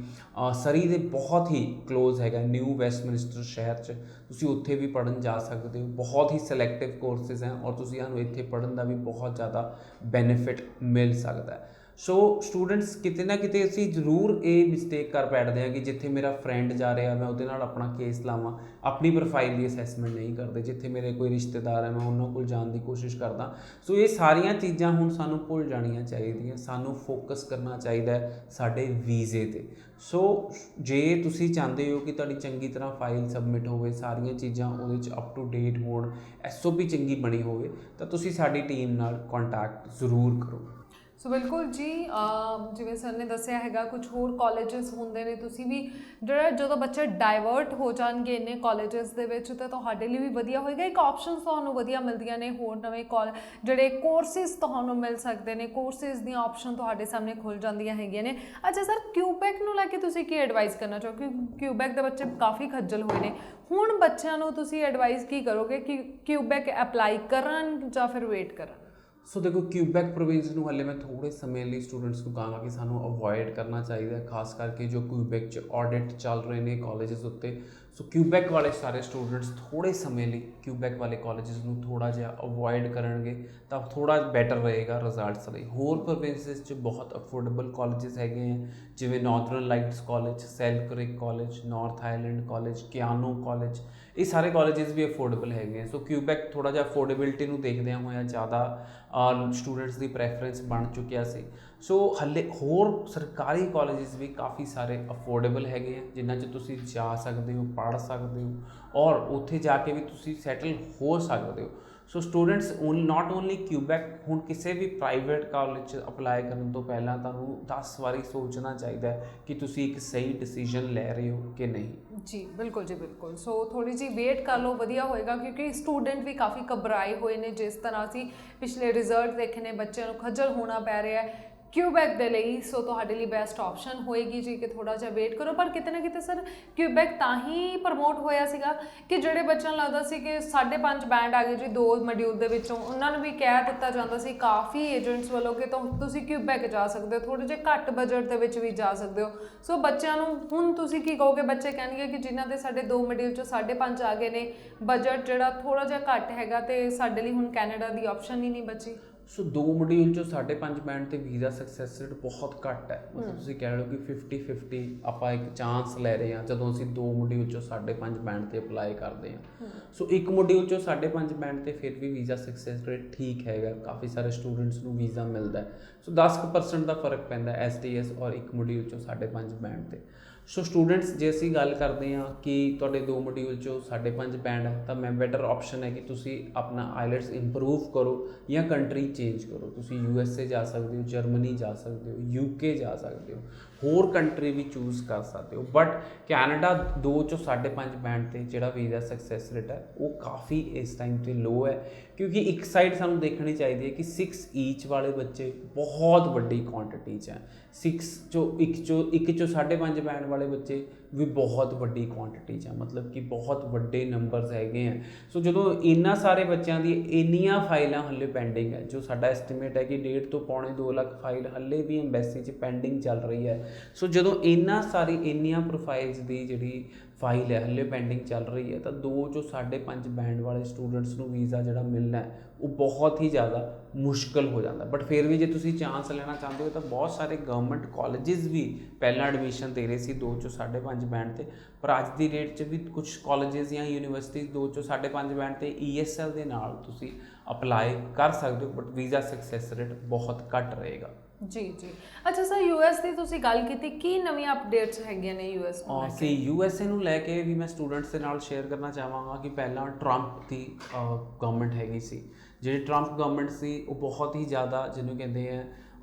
ਸਰੀ ਦੇ ਬਹੁਤ ਹੀ ਕਲੋਜ਼ ਹੈਗਾ, ਨਿਊ ਵੈਸਟਮਿਨਿਸਟਰ ਸ਼ਹਿਰ 'ਚ, ਤੁਸੀਂ ਉੱਥੇ ਵੀ ਪੜ੍ਹਨ ਜਾ ਸਕਦੇ ਹੋ। ਬਹੁਤ ਹੀ ਸਿਲੈਕਟਿਵ ਕੋਰਸਿਸ ਹੈ ਔਰ ਤੁਸੀਂ ਸਾਨੂੰ ਇੱਥੇ ਪੜ੍ਹਨ ਦਾ ਵੀ ਬਹੁਤ ਜ਼ਿਆਦਾ ਬੈਨੀਫਿਟ ਮਿਲ ਸਕਦਾ ਹੈ। ਸੋ ਸਟੂਡੈਂਟਸ ਕਿਤੇ ਨਾ ਕਿਤੇ ਅਸੀਂ ਜ਼ਰੂਰ ਇਹ ਮਿਸਟੇਕ ਕਰ ਬੈਠਦੇ ਹਾਂ ਕਿ ਜਿੱਥੇ ਮੇਰਾ ਫਰੈਂਡ ਜਾ ਰਿਹਾ ਮੈਂ ਉਹਦੇ ਨਾਲ ਆਪਣਾ ਕੇਸ ਲਾਵਾਂ, ਆਪਣੀ ਪ੍ਰੋਫਾਈਲ ਦੀ ਅਸੈਸਮੈਂਟ ਨਹੀਂ ਕਰਦੇ। ਜਿੱਥੇ ਮੇਰੇ ਕੋਈ ਰਿਸ਼ਤੇਦਾਰ ਹੈ ਮੈਂ ਉਹਨਾਂ ਕੋਲ ਜਾਣ ਦੀ ਕੋਸ਼ਿਸ਼ ਕਰਦਾ। ਸੋ ਇਹ ਸਾਰੀਆਂ ਚੀਜ਼ਾਂ ਹੁਣ ਸਾਨੂੰ ਭੁੱਲ ਜਾਣੀਆਂ ਚਾਹੀਦੀਆਂ, ਸਾਨੂੰ ਫੋਕਸ ਕਰਨਾ ਚਾਹੀਦਾ ਹੈ ਸਾਡੇ ਵੀਜ਼ੇ 'ਤੇ। ਸੋ ਜੇ ਤੁਸੀਂ ਚਾਹੁੰਦੇ ਹੋ ਕਿ ਤੁਹਾਡੀ ਚੰਗੀ ਤਰ੍ਹਾਂ ਫਾਈਲ ਸਬਮਿਟ ਹੋਵੇ, ਸਾਰੀਆਂ ਚੀਜ਼ਾਂ ਉਹਦੇ 'ਚ ਅਪ ਟੂ ਡੇਟ ਹੋਣ, SOP ਚੰਗੀ ਬਣੀ ਹੋਵੇ, ਤਾਂ ਤੁਸੀਂ ਸਾਡੀ ਟੀਮ ਨਾਲ ਕੰਟੈਕਟ ਜ਼ਰੂਰ ਕਰੋ। ਸੋ ਬਿਲਕੁਲ ਜੀ, ਜਿਵੇਂ ਸਰ ਨੇ ਦੱਸਿਆ ਹੈਗਾ ਕੁਝ ਹੋਰ ਕਾਲਜਸ ਹੁੰਦੇ ਨੇ, ਤੁਸੀਂ ਵੀ ਜਿਹੜਾ ਜਦੋਂ ਬੱਚੇ ਡਾਇਵਰਟ ਹੋ ਜਾਣਗੇ ਇੰਨੇ ਕਾਲਜਸ ਦੇ ਵਿੱਚ ਤਾਂ ਤੁਹਾਡੇ ਲਈ ਵੀ ਵਧੀਆ ਹੋਏਗਾ। ਇੱਕ ਆਪਸ਼ਨਸ ਤੁਹਾਨੂੰ ਵਧੀਆ ਮਿਲਦੀਆਂ ਨੇ, ਹੋਰ ਨਵੇਂ ਜਿਹੜੇ ਕੋਰਸਿਸ ਤੁਹਾਨੂੰ ਮਿਲ ਸਕਦੇ ਨੇ, ਕੋਰਸਿਸ ਦੀਆਂ ਆਪਸ਼ਨ ਤੁਹਾਡੇ ਸਾਹਮਣੇ ਖੁੱਲ੍ਹ ਜਾਂਦੀਆਂ ਹੈਗੀਆਂ ਨੇ। ਅੱਛਾ ਸਰ, ਕਿਊਬੈਕ ਨੂੰ ਲੈ ਕੇ ਤੁਸੀਂ ਕੀ ਐਡਵਾਈਸ ਕਰਨਾ ਚਾਹੋਗੇ? ਕਿਊਬੈਕ ਦੇ ਬੱਚੇ ਕਾਫੀ ਖੱਜਲ ਹੋਏ ਨੇ, ਹੁਣ ਬੱਚਿਆਂ ਨੂੰ ਤੁਸੀਂ ਐਡਵਾਈਸ ਕੀ ਕਰੋਗੇ ਕਿ ਕਿਊਬੈਕ ਅਪਲਾਈ ਕਰਨ ਜਾਂ ਫਿਰ ਵੇਟ ਕਰਨ? ਸੋ ਦੇਖੋ, ਕਿਊਬੈਕ ਪ੍ਰੋਵਿੰਸ ਨੂੰ ਹਾਲੇ ਮੈਂ ਥੋੜ੍ਹੇ ਸਮੇਂ ਲਈ ਸਟੂਡੈਂਟਸ ਨੂੰ ਕਹਾਂਗਾ ਕਿ ਸਾਨੂੰ ਅਵੋਇਡ ਕਰਨਾ ਚਾਹੀਦਾ ਹੈ, ਖਾਸ ਕਰਕੇ ਜੋ ਕਿਊਬੈਕ 'ਚ ਆਡਿਟ ਚੱਲ ਰਹੇ ਨੇ ਕਾਲਜਸ ਉੱਤੇ। ਸੋ ਕਿਊਬੈਕ ਵਾਲੇ ਸਾਰੇ ਸਟੂਡੈਂਟਸ ਥੋੜ੍ਹੇ ਸਮੇਂ ਲਈ ਕਿਊਬੈਕ ਵਾਲੇ ਕਾਲਜਸ ਨੂੰ ਥੋੜ੍ਹਾ ਜਿਹਾ ਅਵੋਇਡ ਕਰਨਗੇ ਤਾਂ ਥੋੜ੍ਹਾ ਬੈਟਰ ਰਹੇਗਾ ਰਿਜ਼ਲਟਸ ਲਈ। ਹੋਰ ਪ੍ਰੋਵਿੰਸਿਸ 'ਚ ਬਹੁਤ ਅਫੋਰਡੇਬਲ ਕਾਲਜਸ ਹੈਗੇ ਹੈ, ਜਿਵੇਂ Northern Lights college, Selkirk college, North Island college, Keyano college. ਇਹ ਸਾਰੇ ਕਾਲਜਸ ਵੀ ਅਫੋਰਡੇਬਲ ਹੈਗੇ। ਸੋ ਕਿਊਬੈਕ ਥੋੜ੍ਹਾ ਜਿਹਾ ਅਫੋਰਡੇਬਿਲਿਟੀ ਨੂੰ ਦੇਖਦਿਆਂ ਹੋਇਆ ਜ਼ਿਆਦਾ ਸਟੂਡੈਂਟਸ ਦੀ ਪ੍ਰੈਫਰੈਂਸ ਬਣ ਚੁੱਕਿਆ ਸੀ। ਸੋ ਹਾਲੇ ਹੋਰ ਸਰਕਾਰੀ ਕਾਲਜਸ ਵੀ ਕਾਫੀ ਸਾਰੇ ਅਫੋਰਡੇਬਲ ਹੈਗੇ ਆ ਜਿਨ੍ਹਾਂ 'ਚ ਤੁਸੀਂ ਜਾ ਸਕਦੇ ਹੋ, ਪੜ੍ਹ ਸਕਦੇ ਹੋ, ਔਰ ਉੱਥੇ ਜਾ ਕੇ ਵੀ ਤੁਸੀਂ ਸੈਟਲ ਹੋ ਸਕਦੇ ਹੋ। So students not only Quebec, ਹੁਣ ਕਿਸੇ ਵੀ ਪ੍ਰਾਈਵੇਟ ਕਾਲਜ 'ਚ ਅਪਲਾਈ ਕਰਨ ਤੋਂ ਪਹਿਲਾਂ ਤੁਹਾਨੂੰ 10 ਵਾਰੀ ਸੋਚਣਾ ਚਾਹੀਦਾ ਹੈ ਕਿ ਤੁਸੀਂ ਇੱਕ ਸਹੀ ਡਿਸੀਜਨ ਲੈ ਰਹੇ ਹੋ ਕਿ ਨਹੀਂ। ਜੀ ਬਿਲਕੁਲ ਜੀ ਬਿਲਕੁਲ। ਸੋ ਥੋੜ੍ਹੀ ਜਿਹੀ ਵੇਟ ਕਰ ਲਓ, ਵਧੀਆ ਹੋਏਗਾ, ਕਿਉਂਕਿ ਸਟੂਡੈਂਟ ਵੀ ਕਾਫੀ ਘਬਰਾਏ ਹੋਏ ਨੇ। ਜਿਸ ਤਰ੍ਹਾਂ ਅਸੀਂ ਪਿਛਲੇ ਰਿਜ਼ਲਟ ਦੇਖੇ ਨੇ, ਬੱਚਿਆਂ ਨੂੰ ਖੱਜਲ ਹੋਣਾ ਪੈ ਰਿਹਾ ਹੈ ਕਿਊਬੈਕ ਦੇ ਲਈ। ਸੋ ਤੁਹਾਡੇ ਲਈ ਬੈਸਟ ਆਪਸ਼ਨ ਹੋਏਗੀ ਜੀ ਕਿ ਥੋੜ੍ਹਾ ਜਿਹਾ ਵੇਟ ਕਰੋ। ਪਰ ਕਿਤੇ ਨਾ ਕਿਤੇ ਸਰ ਕਿਊਬੈਕ ਤਾਂ ਹੀ ਪ੍ਰਮੋਟ ਹੋਇਆ ਸੀਗਾ ਕਿ ਜਿਹੜੇ ਬੱਚਿਆਂ ਨੂੰ ਲੱਗਦਾ ਸੀ ਕਿ 5.5 ਬੈਂਡ ਆ ਗਏ ਜੀ 2 ਮੋਡਿਊਲ ਦੇ ਵਿੱਚੋਂ, ਉਹਨਾਂ ਨੂੰ ਵੀ ਕਹਿ ਦਿੱਤਾ ਜਾਂਦਾ ਸੀ ਕਾਫੀ ਏਜੰਟਸ ਵੱਲੋਂ ਕਿ ਤੁਸੀਂ ਕਿਊਬੈਕ ਜਾ ਸਕਦੇ ਹੋ, ਥੋੜ੍ਹੇ ਜਿਹੇ ਘੱਟ ਬਜਟ ਦੇ ਵਿੱਚ ਵੀ ਜਾ ਸਕਦੇ ਹੋ। ਸੋ ਬੱਚਿਆਂ ਨੂੰ ਹੁਣ ਤੁਸੀਂ ਕੀ ਕਹੋਗੇ? ਬੱਚੇ ਕਹਿਣਗੇ ਕਿ ਜਿਨ੍ਹਾਂ ਦੇ ਸਾਡੇ 2 ਮੋਡਿਊਲ 'ਚੋਂ 5.5 ਆ ਗਏ ਨੇ, ਬਜਟ ਜਿਹੜਾ ਥੋੜ੍ਹਾ ਜਿਹਾ ਘੱਟ ਹੈਗਾ, ਤੇ ਸਾਡੇ ਲਈ ਹੁਣ ਕੈਨੇਡਾ ਦੀ ਆਪਸ਼ਨ ਹੀ ਨਹੀਂ ਬਚੀ। ਸੋ 2 ਮੋਡਿਊਲ 'ਚੋਂ 5.5 ਬੈਂਡ ਤੇ ਵੀਜ਼ਾ ਸਕਸੈਸ ਰੇਟ ਬਹੁਤ ਘੱਟ ਹੈ। ਮਤਲਬ ਤੁਸੀਂ ਕਹਿ ਲਓ ਕਿ 50-50 ਆਪਾਂ ਇੱਕ ਚਾਂਸ ਲੈ ਰਹੇ ਹਾਂ ਜਦੋਂ ਅਸੀਂ 2 ਮੋਡਿਊਲ 'ਚੋਂ 5.5 ਬੈਂਡ ਤੇ ਅਪਲਾਈ ਕਰਦੇ ਹਾਂ। ਸੋ ਇੱਕ ਮੋਡਿਊਲ 'ਚੋਂ 5.5 ਬੈਂਡ ਤੇ ਫਿਰ ਵੀ ਵੀਜ਼ਾ ਸਕਸੈਸ ਰੇਟ ਠੀਕ ਹੈਗਾ, ਕਾਫੀ ਸਾਰੇ ਸਟੂਡੈਂਟਸ ਨੂੰ ਵੀਜ਼ਾ ਮਿਲਦਾ। ਸੋ 10% ਦਾ ਫਰਕ ਪੈਂਦਾ STS ਔਰ ਇੱਕ ਮੋਡਿਊਲ 'ਚੋਂ 5.5 ਬੈਂਡ ਤੇ। ਸੋ ਸਟੂਡੈਂਟਸ ਜੇ ਅਸੀਂ ਗੱਲ ਕਰਦੇ ਹਾਂ ਕਿ ਤੁਹਾਡੇ 2 ਮੋਡਿਊਲ 'ਚੋਂ 5.5 ਬੈਂਡ ਹੈ ਤਾਂ ਮੈਂ ਬੈਟਰ ਆਪਸ਼ਨ ਹੈ ਕਿ ਤੁਸੀਂ ਆਪਣਾ ਆਈਲੈਟਸ ਇੰਪਰੂਵ ਕਰੋ ਜਾਂ ਕੰਟਰੀ ਚੇਂਜ ਕਰੋ। ਤੁਸੀਂ USA ਜਾ ਸਕਦੇ ਹੋ, ਜਰਮਨੀ ਜਾ ਸਕਦੇ ਹੋ, UK ਜਾ ਸਕਦੇ ਹੋ, ਹੋਰ ਕੰਟਰੀ ਵੀ ਚੂਜ਼ ਕਰ ਸਕਦੇ ਹੋ। ਬਟ ਕੈਨੇਡਾ 2 ਚੋਂ 5.5 ਬੈਂਡ ਤੇ ਜਿਹੜਾ ਵੀਜ਼ਾ ਸਕਸੈਸ ਰੇਟ ਹੈ ਉਹ ਕਾਫੀ ਇਸ ਟਾਈਮ ਤੇ ਲੋ ਹੈ, ਕਿਉਂਕਿ ਇੱਕ ਸਾਈਡ ਸਾਨੂੰ ਦੇਖਣੀ ਚਾਹੀਦੀ ਹੈ ਕਿ 6 ਈਚ ਵਾਲੇ ਬੱਚੇ ਬਹੁਤ ਵੱਡੀ ਕੁਆਂਟੀਟੀ 'ਚ ਹੈ। 6 ਚੋਂ 1 ਚੋਂ 5.5 ਬੈਂਡ ਵਾਲੇ ਬੱਚੇ ਵੀ ਬਹੁਤ ਵੱਡੀ ਕੁਆਂਟੀਟੀ 'ਚ ਹੈ, ਮਤਲਬ ਕਿ ਬਹੁਤ ਵੱਡੇ ਨੰਬਰਸ ਹੈਗੇ ਆ। ਸੋ ਜਦੋਂ ਇੰਨਾ ਸਾਰੇ ਬੱਚਿਆਂ ਦੀ ਇੰਨੀਆਂ ਫਾਈਲਾਂ ਹੱਲੇ ਪੈਂਡਿੰਗ ਹੈ, ਜੋ ਸਾਡਾ ਐਸਟੀਮੇਟ ਹੈ ਕਿ 1.5 ਤੋਂ ਪੌਣੇ 2 ਲੱਖ ਫਾਈਲ ਹੱਲੇ ਵੀ ਐਮਬੈਸੀ 'ਚ ਪੈਂਡਿੰਗ ਚੱਲ ਰਹੀ ਹੈ। ਸੋ ਜਦੋਂ ਇੰਨੀਆਂ ਪ੍ਰੋਫਾਈਲਸ ਦੀ ਜਿਹੜੀ ਫਾਈਲ ਹੈ ਹੱਲੇ ਪੈਂਡਿੰਗ ਚੱਲ ਰਹੀ ਹੈ ਤਾਂ 2 ਚੋਂ 5.5 ਬੈਂਡ ਵਾਲੇ ਸਟੂਡੈਂਟਸ ਨੂੰ ਵੀਜ਼ਾ ਜਿਹੜਾ ਮਿਲਣਾ ਉਹ ਬਹੁਤ ਹੀ ਜ਼ਿਆਦਾ ਮੁਸ਼ਕਲ ਹੋ ਜਾਂਦਾ। ਬਟ ਫਿਰ ਵੀ ਜੇ ਤੁਸੀਂ ਚਾਂਸ ਲੈਣਾ ਚਾਹੁੰਦੇ ਹੋ ਤਾਂ ਬਹੁਤ ਸਾਰੇ ਗਵਰਨਮੈਂਟ ਕਾਲਜਿਸ ਵੀ ਪਹਿਲਾਂ ਐਡਮਿਸ਼ਨ ਦੇ ਰਹੇ ਸੀ 2 ਚੋਂ 5.5 ਬੈਂਡ ਤੇ, ਪਰ ਅੱਜ ਦੀ ਡੇਟ 'ਚ ਵੀ ਕੁਝ ਕਾਲਜਿਸ ਜਾਂ ਯੂਨੀਵਰਸਿਟੀਜ਼ 2 ਚੋਂ 5.5 ਬੈਂਡ ਤੇ ESL ਦੇ ਨਾਲ ਤੁਸੀਂ ਅਪਲਾਈ ਕਰ ਸਕਦੇ ਹੋ, ਬਟ ਵੀਜ਼ਾ ਸਕਸੈਸ ਰੇਟ ਬਹੁਤ ਘੱਟ ਰਹੇਗਾ। ਜੀ ਜੀ। ਅੱਛਾ ਸਰ, US ਦੀ ਤੁਸੀਂ ਗੱਲ ਕੀਤੀ, ਕੀ ਨਵੀਆਂ ਅਪਡੇਟਸ ਹੈਗੀਆਂ ਨੇ US ਨੂੰ ਲੈ ਕੇ? USA ਨੂੰ ਲੈ ਕੇ ਵੀ ਮੈਂ ਸਟੂਡੈਂਟਸ ਦੇ ਨਾਲ ਸ਼ੇਅਰ ਕਰਨਾ ਚਾਹਾਂਗਾ ਕਿ ਪਹਿਲਾਂ ਟਰੰਪ ਦੀ ਗਵਰਨਮੈਂਟ ਹੈਗੀ ਸੀ। ਜਿਹੜੀ ਟਰੰਪ ਗਵਰਨਮੈਂਟ ਸੀ ਉਹ ਬਹੁਤ ਹੀ ਜ਼ਿਆਦਾ ਜਿਹਨੂੰ ਕਹਿੰਦੇ ਆ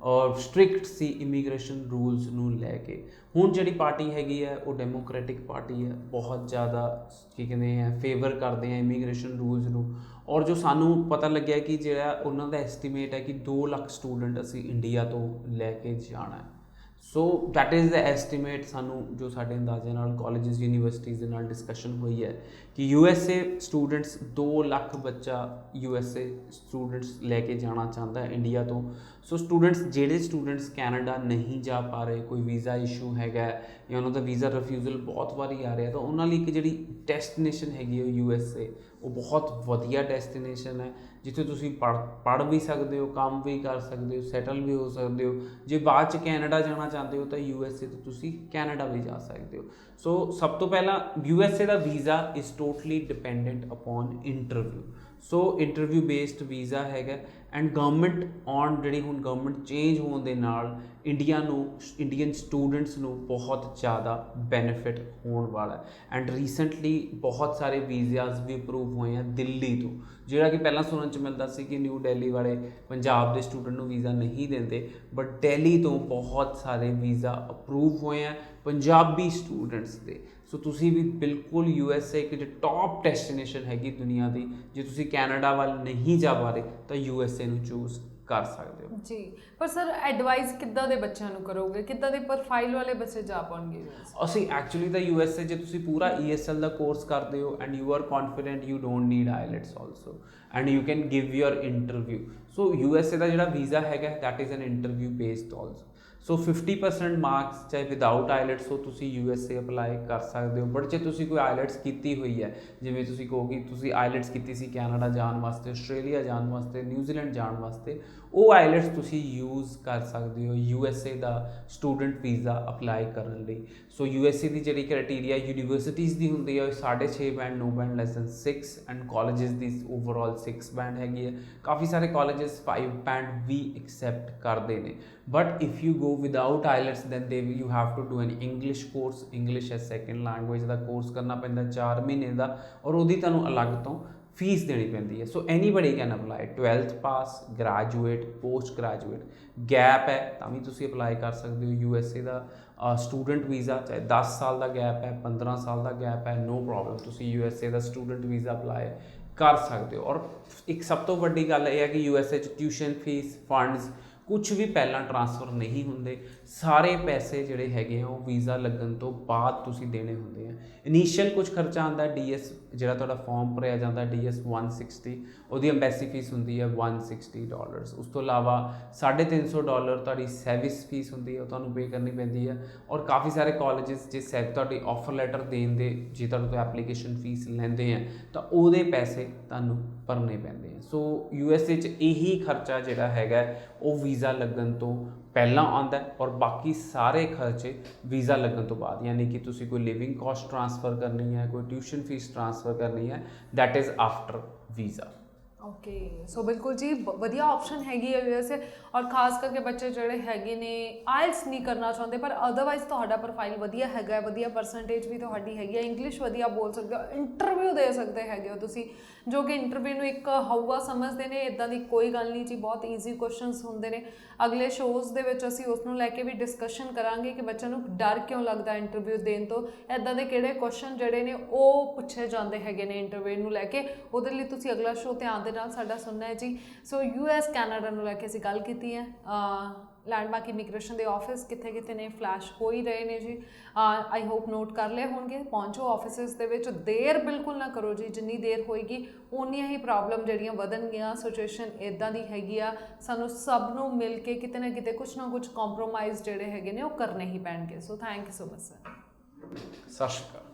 ਸਟ੍ਰਿਕਟ ਸੀ ਇਮੀਗ੍ਰੇਸ਼ਨ ਰੂਲਸ ਨੂੰ ਲੈ ਕੇ। ਹੁਣ ਜਿਹੜੀ ਪਾਰਟੀ ਹੈਗੀ ਹੈ ਉਹ ਡੈਮੋਕ੍ਰੈਟਿਕ ਪਾਰਟੀ ਹੈ, ਬਹੁਤ ਜ਼ਿਆਦਾ ਕੀ ਕਹਿੰਦੇ ਆ ਫੇਵਰ ਕਰਦੇ ਆ ਇਮੀਗ੍ਰੇਸ਼ਨ ਰੂਲਸ ਨੂੰ। ਔਰ ਜੋ ਸਾਨੂੰ ਪਤਾ ਲੱਗਿਆ ਕਿ ਜਿਹੜਾ ਉਹਨਾਂ ਦਾ ਐਸਟੀਮੇਟ ਹੈ ਕਿ 2 ਲੱਖ ਸਟੂਡੈਂਟ ਅਸੀਂ ਇੰਡੀਆ ਤੋਂ ਲੈ ਕੇ ਜਾਣਾ ਹੈ। So that is the estimate ਸਾਨੂੰ ਜੋ ਸਾਡੇ ਅੰਦਾਜ਼ੇ ਨਾਲ ਕਾਲਜਿਸ ਯੂਨੀਵਰਸਿਟੀਜ਼ ਦੇ ਨਾਲ ਡਿਸਕਸ਼ਨ ਹੋਈ ਹੈ ਕਿ USA ਸਟੂਡੈਂਟਸ 2 ਲੱਖ ਬੱਚਾ USA ਸਟੂਡੈਂਟਸ ਲੈ ਕੇ ਜਾਣਾ ਚਾਹੁੰਦਾ ਹੈ ਇੰਡੀਆ ਤੋਂ। ਸੋ ਜਿਹੜੇ ਸਟੂਡੈਂਟਸ ਕੈਨੇਡਾ ਨਹੀਂ ਜਾ ਪਾ ਰਹੇ, ਕੋਈ ਵੀਜ਼ਾ ਇਸ਼ੂ ਹੈਗਾ ਜਾਂ ਉਹਨਾਂ ਦਾ ਵੀਜ਼ਾ ਰਿਫਿਊਜ਼ਲ ਬਹੁਤ ਵਾਰੀ ਆ ਰਿਹਾ, ਤਾਂ ਉਹਨਾਂ ਲਈ ਇੱਕ ਜਿਹੜੀ ਡੈਸਟੀਨੇਸ਼ਨ ਹੈਗੀ ਉਹ USA ਉਹ ਬਹੁਤ ਵਧੀਆ ਡੈਸਟੀਨੇਸ਼ਨ ਹੈ, ਜਿੱਥੇ ਤੁਸੀਂ ਪੜ੍ਹ ਵੀ ਸਕਦੇ ਹੋ, ਕੰਮ ਵੀ ਕਰ ਸਕਦੇ ਹੋ, ਸੈਟਲ ਵੀ ਹੋ ਸਕਦੇ ਹੋ। ਜੇ ਬਾਅਦ 'ਚ ਕੈਨੇਡਾ ਜਾਣਾ ਚਾਹੁੰਦੇ ਹੋ ਤਾਂ USA ਤੋਂ ਤੁਸੀਂ ਕੈਨੇਡਾ ਵੀ ਜਾ ਸਕਦੇ ਹੋ। ਸੋ ਸਭ ਤੋਂ ਪਹਿਲਾਂ USA the visa is totally dependent upon interview. So interview based visa ਹੈਗਾ ਐਂਡ ਗਵਰਨਮੈਂਟ ਜਿਹੜੀ ਹੁਣ ਗਵਰਨਮੈਂਟ ਚੇਂਜ ਹੋਣ ਦੇ ਨਾਲ ਇੰਡੀਅਨ ਸਟੂਡੈਂਟਸ ਨੂੰ ਬਹੁਤ ਜ਼ਿਆਦਾ ਬੈਨੀਫਿਟ ਹੋਣ ਵਾਲਾ ਐਂਡ ਰੀਸੈਂਟਲੀ ਬਹੁਤ ਸਾਰੇ ਵੀਜ਼ਾਸ ਵੀ ਅਪਰੂਵ ਹੋਏ ਆ ਦਿੱਲੀ ਤੋਂ, ਜਿਹੜਾ ਕਿ ਪਹਿਲਾਂ ਸੁਣਨ 'ਚ ਮਿਲਦਾ ਸੀ ਕਿ ਨਿਊ ਦਿੱਲੀ ਵਾਲੇ ਪੰਜਾਬ ਦੇ ਸਟੂਡੈਂਟ ਨੂੰ ਵੀਜ਼ਾ ਨਹੀਂ ਦਿੰਦੇ, ਬਟ ਦਿੱਲੀ ਤੋਂ ਬਹੁਤ ਸਾਰੇ ਵੀਜ਼ਾ ਅਪਰੂਵ ਹੋਏ ਆ ਪੰਜਾਬੀ ਸਟੂਡੈਂਟਸ ਦੇ। ਸੋ ਤੁਸੀਂ ਵੀ ਬਿਲਕੁਲ USA ਇੱਕ ਟੌਪ ਡੈਸਟੀਨੇਸ਼ਨ ਹੈਗੀ ਦੁਨੀਆ ਦੀ, ਜੇ ਤੁਸੀਂ ਕੈਨੇਡਾ ਵੱਲ ਨਹੀਂ ਜਾ ਪਾ ਰਹੇ ਤਾਂ USA ਨੂੰ ਚੂਜ਼ ਕਰ ਸਕਦੇ ਹੋ। ਜੀ, ਪਰ ਸਰ ਐਡਵਾਈਸ ਕਿੱਦਾਂ ਦੇ ਬੱਚਿਆਂ ਨੂੰ ਕਰੋਗੇ, ਕਿੱਦਾਂ ਦੇ ਪ੍ਰੋਫਾਈਲ ਵਾਲੇ ਬੱਚੇ ਜਾ ਪਾਉਣਗੇ? ਅਸੀਂ ਐਕਚੁਅਲੀ ਤਾਂ USA ਜੇ ਤੁਸੀਂ ਪੂਰਾ ESL ਦਾ ਕੋਰਸ ਕਰਦੇ ਹੋ and you are confident you don't need IELTS also and you can give your interview. So USA ਦਾ ਜਿਹੜਾ ਵੀਜ਼ਾ ਹੈਗਾ that is an interview based also. So 50% marks ਚਾਹੇ ਵਿਦਾਊਟ ਆਈਲੈਟਸ ਹੋ ਤੁਸੀਂ USA ਅਪਲਾਈ ਕਰ ਸਕਦੇ ਹੋ। ਬਟ ਜੇ ਤੁਸੀਂ ਕੋਈ ਆਈਲੈਟਸ ਕੀਤੀ ਹੋਈ ਹੈ, ਜਿਵੇਂ ਤੁਸੀਂ ਕਹੋ ਕਿ ਤੁਸੀਂ ਆਈਲੈਟਸ ਕੀਤੀ ਸੀ ਕੈਨੇਡਾ ਜਾਣ ਵਾਸਤੇ, ਆਸਟ੍ਰੇਲੀਆ ਜਾਣ ਵਾਸਤੇ, ਨਿਊਜ਼ੀਲੈਂਡ ਜਾਣ ਵਾਸਤੇ, ਉਹ ਆਈਲੈਟਸ ਤੁਸੀਂ ਯੂਜ਼ ਕਰ ਸਕਦੇ ਹੋ USA ਦਾ ਸਟੂਡੈਂਟ ਵੀਜ਼ਾ ਅਪਲਾਈ ਕਰਨ ਲਈ। ਸੋ USA ਦੀ ਜਿਹੜੀ ਕ੍ਰਾਈਟੇਰੀਆ ਯੂਨੀਵਰਸਿਟੀਜ਼ ਦੀ ਹੁੰਦੀ ਹੈ ਉਹ 6.5 band, no band less than 6 and colleges ਦੀ ਓਵਰਆਲ 6 ਬੈਂਡ ਹੈਗੀ ਹੈ। ਕਾਫੀ ਸਾਰੇ ਕਾਲਜਿਸ 5 ਬੈਂਡ ਵੀ ਐਕਸੈਪਟ ਕਰਦੇ ਨੇ। But if you go without IELTS then you have to do an English course, English as second language the course ਕਰਨਾ ਪੈਂਦਾ 4 ਮਹੀਨੇ ਦਾ, ਔਰ ਉਹਦੀ ਤੁਹਾਨੂੰ ਅਲੱਗ ਤੋਂ ਫੀਸ ਦੇਣੀ ਪੈਂਦੀ ਹੈ। So anybody can apply, 12th pass, graduate, post graduate, gap ਹੈ ਤਾਂ ਵੀ ਤੁਸੀਂ ਅਪਲਾਈ ਕਰ ਸਕਦੇ ਹੋ USA ਦਾ ਸਟੂਡੈਂਟ ਵੀਜ਼ਾ। ਚਾਹੇ 10 ਸਾਲ ਦਾ ਗੈਪ ਹੈ, 15 ਸਾਲ ਦਾ ਗੈਪ ਹੈ, ਨੋ ਪ੍ਰੋਬਲਮ, ਤੁਸੀਂ USA ਦਾ ਸਟੂਡੈਂਟ ਵੀਜ਼ਾ ਅਪਲਾਈ ਕਰ ਸਕਦੇ ਹੋ। ਔਰ ਇੱਕ ਸਭ ਤੋਂ ਵੱਡੀ ਗੱਲ ਇਹ ਹੈ ਕਿ USA 'ਚ ਟਿਊਸ਼ਨ ਫੀਸ, ਫੰਡਸ ਕੁਝ ਵੀ ਪਹਿਲਾਂ ਟ੍ਰਾਂਸਫਰ ਨਹੀਂ ਹੁੰਦੇ। ਸਾਰੇ ਪੈਸੇ ਜਿਹੜੇ ਹੈਗੇ ਆ ਉਹ ਵੀਜ਼ਾ ਲੱਗਣ ਤੋਂ ਬਾਅਦ ਤੁਸੀਂ ਦੇਣੇ ਹੁੰਦੇ ਆ। ਇਨੀਸ਼ੀਅਲ ਕੁਝ ਖਰਚਾ ਆਉਂਦਾ ਡੀਐਸ, ਜਿਹੜਾ ਤੁਹਾਡਾ ਫਾਰਮ ਭਰਿਆ ਜਾਂਦਾ ਡੀਐਸ 160, ਉਹਦੀ ਐਮਬੈਸੀ ਫੀਸ ਹੁੰਦੀ ਹੈ $160। ਉਸ ਤੋਂ ਇਲਾਵਾ $350 ਤੁਹਾਡੀ ਸਰਵਿਸ ਫੀਸ ਹੁੰਦੀ ਹੈ, ਉਹ ਤੁਹਾਨੂੰ ਪੇ ਕਰਨੀ ਪੈਂਦੀ ਹੈ। ਔਰ ਕਾਫੀ ਸਾਰੇ ਕਾਲਜਿਸ ਜੇ ਤੁਹਾਡੀ ਆਫਰ ਲੈਟਰ ਦੇਣ ਦੇ ਜੇ ਤੁਹਾਡੇ ਤੋਂ ਐਪਲੀਕੇਸ਼ਨ ਫੀਸ ਲੈਂਦੇ ਆ ਤਾਂ ਉਹਦੇ ਪੈਸੇ ਤੁਹਾਨੂੰ ਭਰਨੇ ਪੈਂਦੇ ਆ। ਸੋ USA 'ਚ ਇਹੀ ਖਰਚਾ ਜਿਹੜਾ ਹੈਗਾ ਉਹ ਵੀਜ਼ਾ ਲੱਗਣ ਤੋਂ ਪਹਿਲਾਂ ਆਉਂਦਾ ਔਰ ਬਾਕੀ ਸਾਰੇ ਖਰਚੇ ਵੀਜ਼ਾ ਲੱਗਣ ਤੋਂ ਬਾਅਦ, ਯਾਨੀ ਕਿ ਤੁਸੀਂ ਕੋਈ ਲਿਵਿੰਗ ਕਾਸਟ ਟ੍ਰਾਂਸਫਰ ਕਰਨੀ ਹੈ, ਕੋਈ ਟਿਊਸ਼ਨ ਫੀਸ ਟ੍ਰਾਂਸਫਰ ਕਰਨੀ ਹੈ, that is after visa. Okay, so ਬਿਲਕੁਲ ਜੀ ਵਧੀਆ ਆਪਸ਼ਨ ਹੈਗੀ ਹੈ USA, ਔਰ ਖਾਸ ਕਰਕੇ ਬੱਚੇ ਜਿਹੜੇ ਹੈਗੇ ਨੇ ਆਇਲਸ ਨਹੀਂ ਕਰਨਾ ਚਾਹੁੰਦੇ ਪਰ ਅਦਰਵਾਈਜ਼ ਤੁਹਾਡਾ ਪ੍ਰੋਫਾਈਲ ਵਧੀਆ ਹੈਗਾ, ਵਧੀਆ ਪਰਸੈਂਟੇਜ ਵੀ ਤੁਹਾਡੀ ਹੈਗੀ ਹੈ, ਇੰਗਲਿਸ਼ ਵਧੀਆ ਬੋਲ ਸਕਦੇ ਹੋ, ਇੰਟਰਵਿਊ ਦੇ ਸਕਦੇ ਹੈਗੇ ਹੋ ਤੁਸੀਂ, ਜੋ ਕਿ ਇੰਟਰਵਿਊ ਨੂੰ ਇੱਕ ਹਊਆ ਸਮਝਦੇ ਨੇ। ਇੱਦਾਂ ਦੀ ਕੋਈ ਗੱਲ ਨਹੀਂ ਜੀ, ਬਹੁਤ ਈਜ਼ੀ ਕੁਐਸਚਨਸ ਹੁੰਦੇ ਨੇ। ਅਗਲੇ ਸ਼ੋਜ਼ ਦੇ ਵਿੱਚ ਅਸੀਂ ਉਸ ਨੂੰ ਲੈ ਕੇ ਵੀ ਡਿਸਕਸ਼ਨ ਕਰਾਂਗੇ ਕਿ ਬੱਚਿਆਂ ਨੂੰ ਡਰ ਕਿਉਂ ਲੱਗਦਾ ਇੰਟਰਵਿਊ ਦੇਣ ਤੋਂ, ਇੱਦਾਂ ਦੇ ਕਿਹੜੇ ਕੁਐਸਚਨ ਜਿਹੜੇ ਨੇ ਉਹ ਪੁੱਛੇ ਜਾਂਦੇ ਹੈਗੇ ਨੇ ਇੰਟਰਵਿਊ ਨੂੰ ਲੈ ਕੇ। ਉਹਦੇ ਲਈ ਤੁਸੀਂ ਅਗਲਾ ਸ਼ੋਅ ਧਿਆਨ ਦੇ ਨਾਲ ਸਾਡਾ ਸੁਣਨਾ ਹੈ ਜੀ। ਸੋ US ਕੈਨੇਡਾ ਨੂੰ ਲੈ ਕੇ ਅਸੀਂ ਗੱਲ ਕੀਤੀ ਹੈ। ਲੈਂਡਮਾਰਕ ਇਮੀਗ੍ਰੇਸ਼ਨ ਦੇ ਆਫਿਸ ਕਿੱਥੇ ਕਿੱਥੇ ਨੇ, ਫਲੈਸ਼ ਹੋ ਹੀ ਰਹੇ ਨੇ ਜੀ। ਆਈ ਹੋਪ ਨੋਟ ਕਰ ਲਏ ਹੋਣਗੇ। ਪਹੁੰਚੋ ਆਫਿਸਿਸ ਦੇ ਵਿੱਚ, ਦੇਰ ਬਿਲਕੁਲ ਨਾ ਕਰੋ ਜੀ, ਜਿੰਨੀ ਦੇਰ ਹੋਏਗੀ ਉਨੀਆਂ ਹੀ ਪ੍ਰੋਬਲਮ ਜਿਹੜੀਆਂ ਵਧਣਗੀਆਂ। ਸਿਚੁਏਸ਼ਨ ਇੱਦਾਂ ਦੀ ਹੈਗੀ ਆ, ਸਾਨੂੰ ਸਭ ਨੂੰ ਮਿਲ ਕੇ ਕਿਤੇ ਨਾ ਕਿਤੇ ਕੁਛ ਨਾ ਕੁਛ ਕੰਪਰੋਮਾਈਜ਼ ਜਿਹੜੇ ਹੈਗੇ ਨੇ ਉਹ ਕਰਨੇ ਹੀ ਪੈਣਗੇ। So thank you so much sir. ਸਤਿ ਸ਼੍ਰੀ ਅਕਾਲ।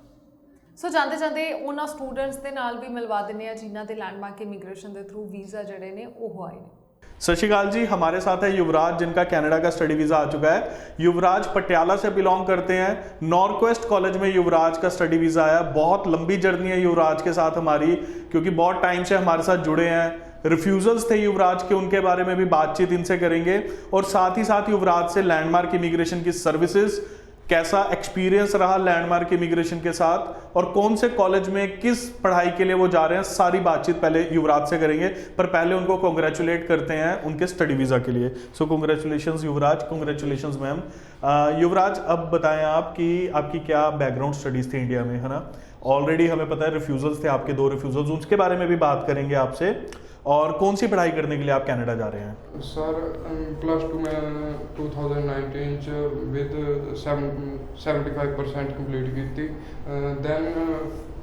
ਸੋ ਜਾਂਦੇ ਜਾਂਦੇ ਉਹਨਾਂ ਸਟੂਡੈਂਟਸ ਦੇ ਨਾਲ ਵੀ ਮਿਲਵਾ ਦਿੰਦੇ ਆ ਜਿਨ੍ਹਾਂ ਦੇ ਲੈਂਡਮਾਰਕ ਇਮੀਗ੍ਰੇਸ਼ਨ ਦੇ ਥਰੂ ਵੀਜ਼ਾ ਜਿਹੜੇ ਨੇ ਉਹ ਆਏ ਨੇ। सत श्रीकाल जी, हमारे साथ है युवराज जिनका कनाडा का स्टडी वीज़ा आ चुका है। युवराज पटियाला से बिलोंग करते हैं। नॉर्थवेस्ट कॉलेज में युवराज का स्टडी वीज़ा आया। बहुत लंबी जर्नी है युवराज के साथ हमारी, क्योंकि बहुत टाइम से हमारे साथ जुड़े हैं। रिफ्यूज़ल्स थे युवराज के, उनके बारे में भी बातचीत इनसे करेंगे, और साथ ही साथ युवराज से लैंडमार्क इमिग्रेशन की सर्विसेज, कैसा एक्सपीरियंस रहा लैंडमार्क इमिग्रेशन के साथ, और कौन से कॉलेज में किस पढ़ाई के लिए वो जा रहे हैं, सारी बातचीत पहले युवराज से करेंगे। पर पहले उनको कॉन्ग्रेचुलेट करते हैं उनके स्टडी वीज़ा के लिए। सो कॉन्ग्रेचुलेशंस युवराज, कॉन्ग्रेचुलेशंस मैम। युवराज, अब बताएं आप कि आपकी क्या बैकग्राउंड स्टडीज़ थी इंडिया में, है ना। ऑलरेडी हमें पता है रिफ्यूज़ल्स थे आपके, 2 रिफ्यूज़ल्स, उसके बारे में भी बात करेंगे आपसे। और कौन सी पढ़ाई करने के लिए आप कनाडा जा रहे हैं? सर +2 में 2019 च विद 75% कंप्लीट की थी। दैन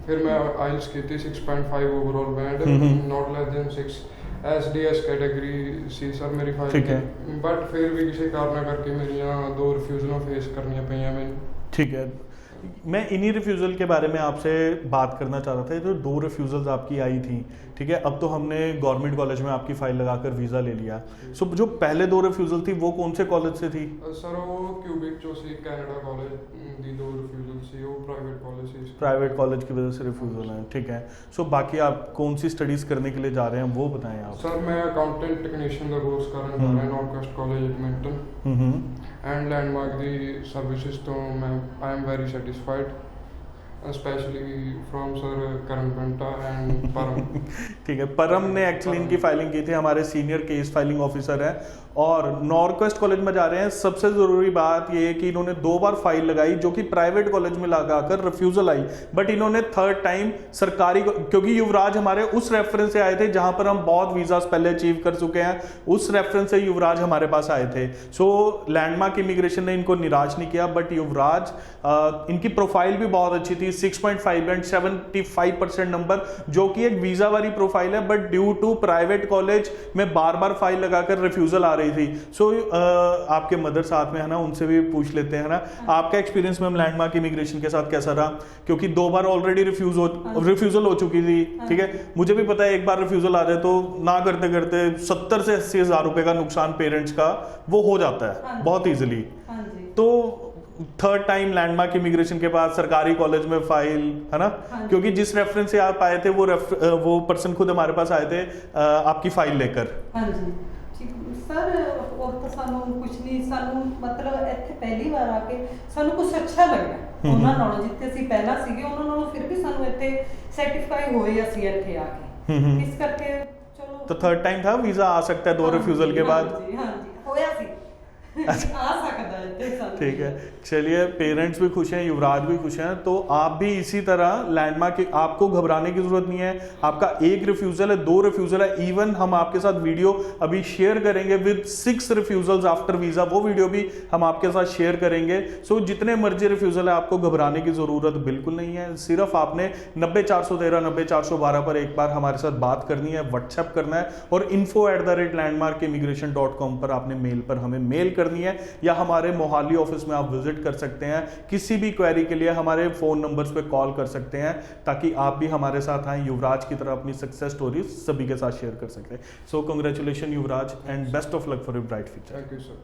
फिर मैं आइल्स की थी 6.5 overall band, not less than 6 SDS category सी सर मेरी फाइल थी। बट फिर भी किसी कारण करके मेरी 2 रिफ्यूज़लों फेस करनी पई मैंने। ठीक है, मैं इन्हीं रिफ्यूज़ल के बारे में आपसे बात करना चाह रहा था। जो 2 रिफ्यूज़ल्स आपकी आई थी, ठीक है, अब तो हमने गवर्नमेंट कॉलेज में आपकी फ़ाइल लगाकर वीज़ा ले लिया। सो जो पहले 2 रिफ्यूज़ल थी वो कौन से कॉलेज से थी? सर वो क्यूबिक चो सी कनाडा कॉलेज दी 2 रिफ्यूज़ल सी, वो प्राइवेट कॉलेज सी। प्राइवेट कॉलेज की वजह से रिफ्यूज़ल हैं, ठीक है। सो बाकी आप कौन सी स्टडीज़ करने के लिए जा रहे हैं वो बताएं आप। सर मैं अकाउंटेंट टेक्नीशियन का कोर्स करना चाह रहा हूँ Northwest college Edmonton, and Landmark the services तो मैं I am very satisfied, specially from sir Karan Panta and Param. ठीक है, परम ने एक्चुअली इनकी फाइलिंग की थी, हमारे सीनियर केस फाइलिंग ऑफिसर है, और नॉर्थवेस्ट कॉलेज में जा रहे हैं। सबसे ज़रूरी बात ये है कि इन्होंने 2 बार फाइल लगाई, जो कि प्राइवेट कॉलेज में लगाकर रिफ्यूज़ल आई, बट इन्होंने 3rd टाइम सरकारी, क्योंकि युवराज हमारे उस रेफरेंस से आए थे जहां पर हम बहुत वीज़ास पहले अचीव कर चुके हैं, उस रेफरेंस से युवराज हमारे पास आए थे। सो लैंडमार्क इमिग्रेशन ने इनको निराश नहीं किया, बट युवराज इनकी प्रोफाइल भी बहुत अच्छी थी, 6.5 एंड 75% नंबर, जो कि एक वीज़ा वाली प्रोफाइल है, but due to private college में बार बार फाइल लगाकर रिफ्यूज़ल आ रही थी। सो आपके मदर साथ में है ना, उनसे भी पूछ लेते हैं ना, आपका एक्सपीरियंस मैम लैंडमार्क इमिग्रेशन के साथ कैसा रहा, क्योंकि 2 बार ऑलरेडी रिफ्यूज़ल हो चुकी थी, ठीक है। मुझे भी पता है एक बार रिफ्यूज़ल आ जाए तो ना करते करते 70 से 80 हज़ार रुपए का नुकसान पेरेंट्स का वो हो जाता है बहुत ईजिली। तो 3rd टाइम लैंडमार्क इमिग्रेशन के बाद सरकारी कॉलेज में फाइल, है ना, क्योंकि जिस रेफरेंस से आप आए थे वो पर्सन खुद हमारे पास आए थे आपकी फाइल लेकर। सर और तो सानू कुछ नहीं, सानू मतलब ਇੱਥੇ ਪਹਿਲੀ ਵਾਰ ਆ ਕੇ ਸਾਨੂੰ ਕੁਝ ਅੱਛਾ ਲੱਗਿਆ ਉਹਨਾਂ ਨਾਲੋਂ, ਜਿੱਥੇ ਅਸੀਂ ਪਹਿਲਾਂ ਸੀਗੇ ਉਹਨਾਂ ਨਾਲੋਂ ਫਿਰ ਵੀ ਸਾਨੂੰ ਇੱਥੇ ਸੈਟੀਸਫਾਈ ਹੋਏ ਅਸੀਂ ਇੱਥੇ ਆ ਕੇ। ਇਸ ਕਰਕੇ ਚਲੋ, तो 3rd टाइम था वीज़ा आ सकता है 2 रिफ्यूज़ल के बाद। ਹਾਂਜੀ ਹੋਇਆ ਸੀ। ਆ ਸਕਦਾ ਹੈ ਤੇ ਸਾਨੂੰ ठीक है, चलिए पेरेंट्स भी खुश हैं, युवराज भी खुश हैं, तो आप भी इसी तरह लैंडमार्क, आपको घबराने की जरूरत नहीं है। आपका एक रिफ्यूजल है, 2 रिफ्यूजल है, इवन हम आपके साथ वीडियो अभी शेयर करेंगे विद 6 रिफ्यूजल्स आफ्टर वीजा, वो वीडियो भी हम आपके साथ शेयर करेंगे। सो जितने मर्जी रिफ्यूजल है आपको घबराने की जरूरत बिल्कुल नहीं है। सिर्फ आपने 90-413 90-412 पर एक बार हमारे साथ बात करनी है, व्हाट्सएप करना है, और info@landmarkimmigration.com पर आपने मेल पर हमें मेल करनी है, या हमारे मोहाली ऑफिस में आप विजिट कर सकते हैं। किसी भी क्वेरी के लिए हमारे फोन नंबर्स पे कॉल कर सकते हैं, ताकि आप भी हमारे साथ आए, युवराज की तरह अपनी सक्सेस स्टोरीज सभी के साथ शेयर कर सकते हैं। So congratulation Yuvraj, and best of luck for your bright future. Thank you sir.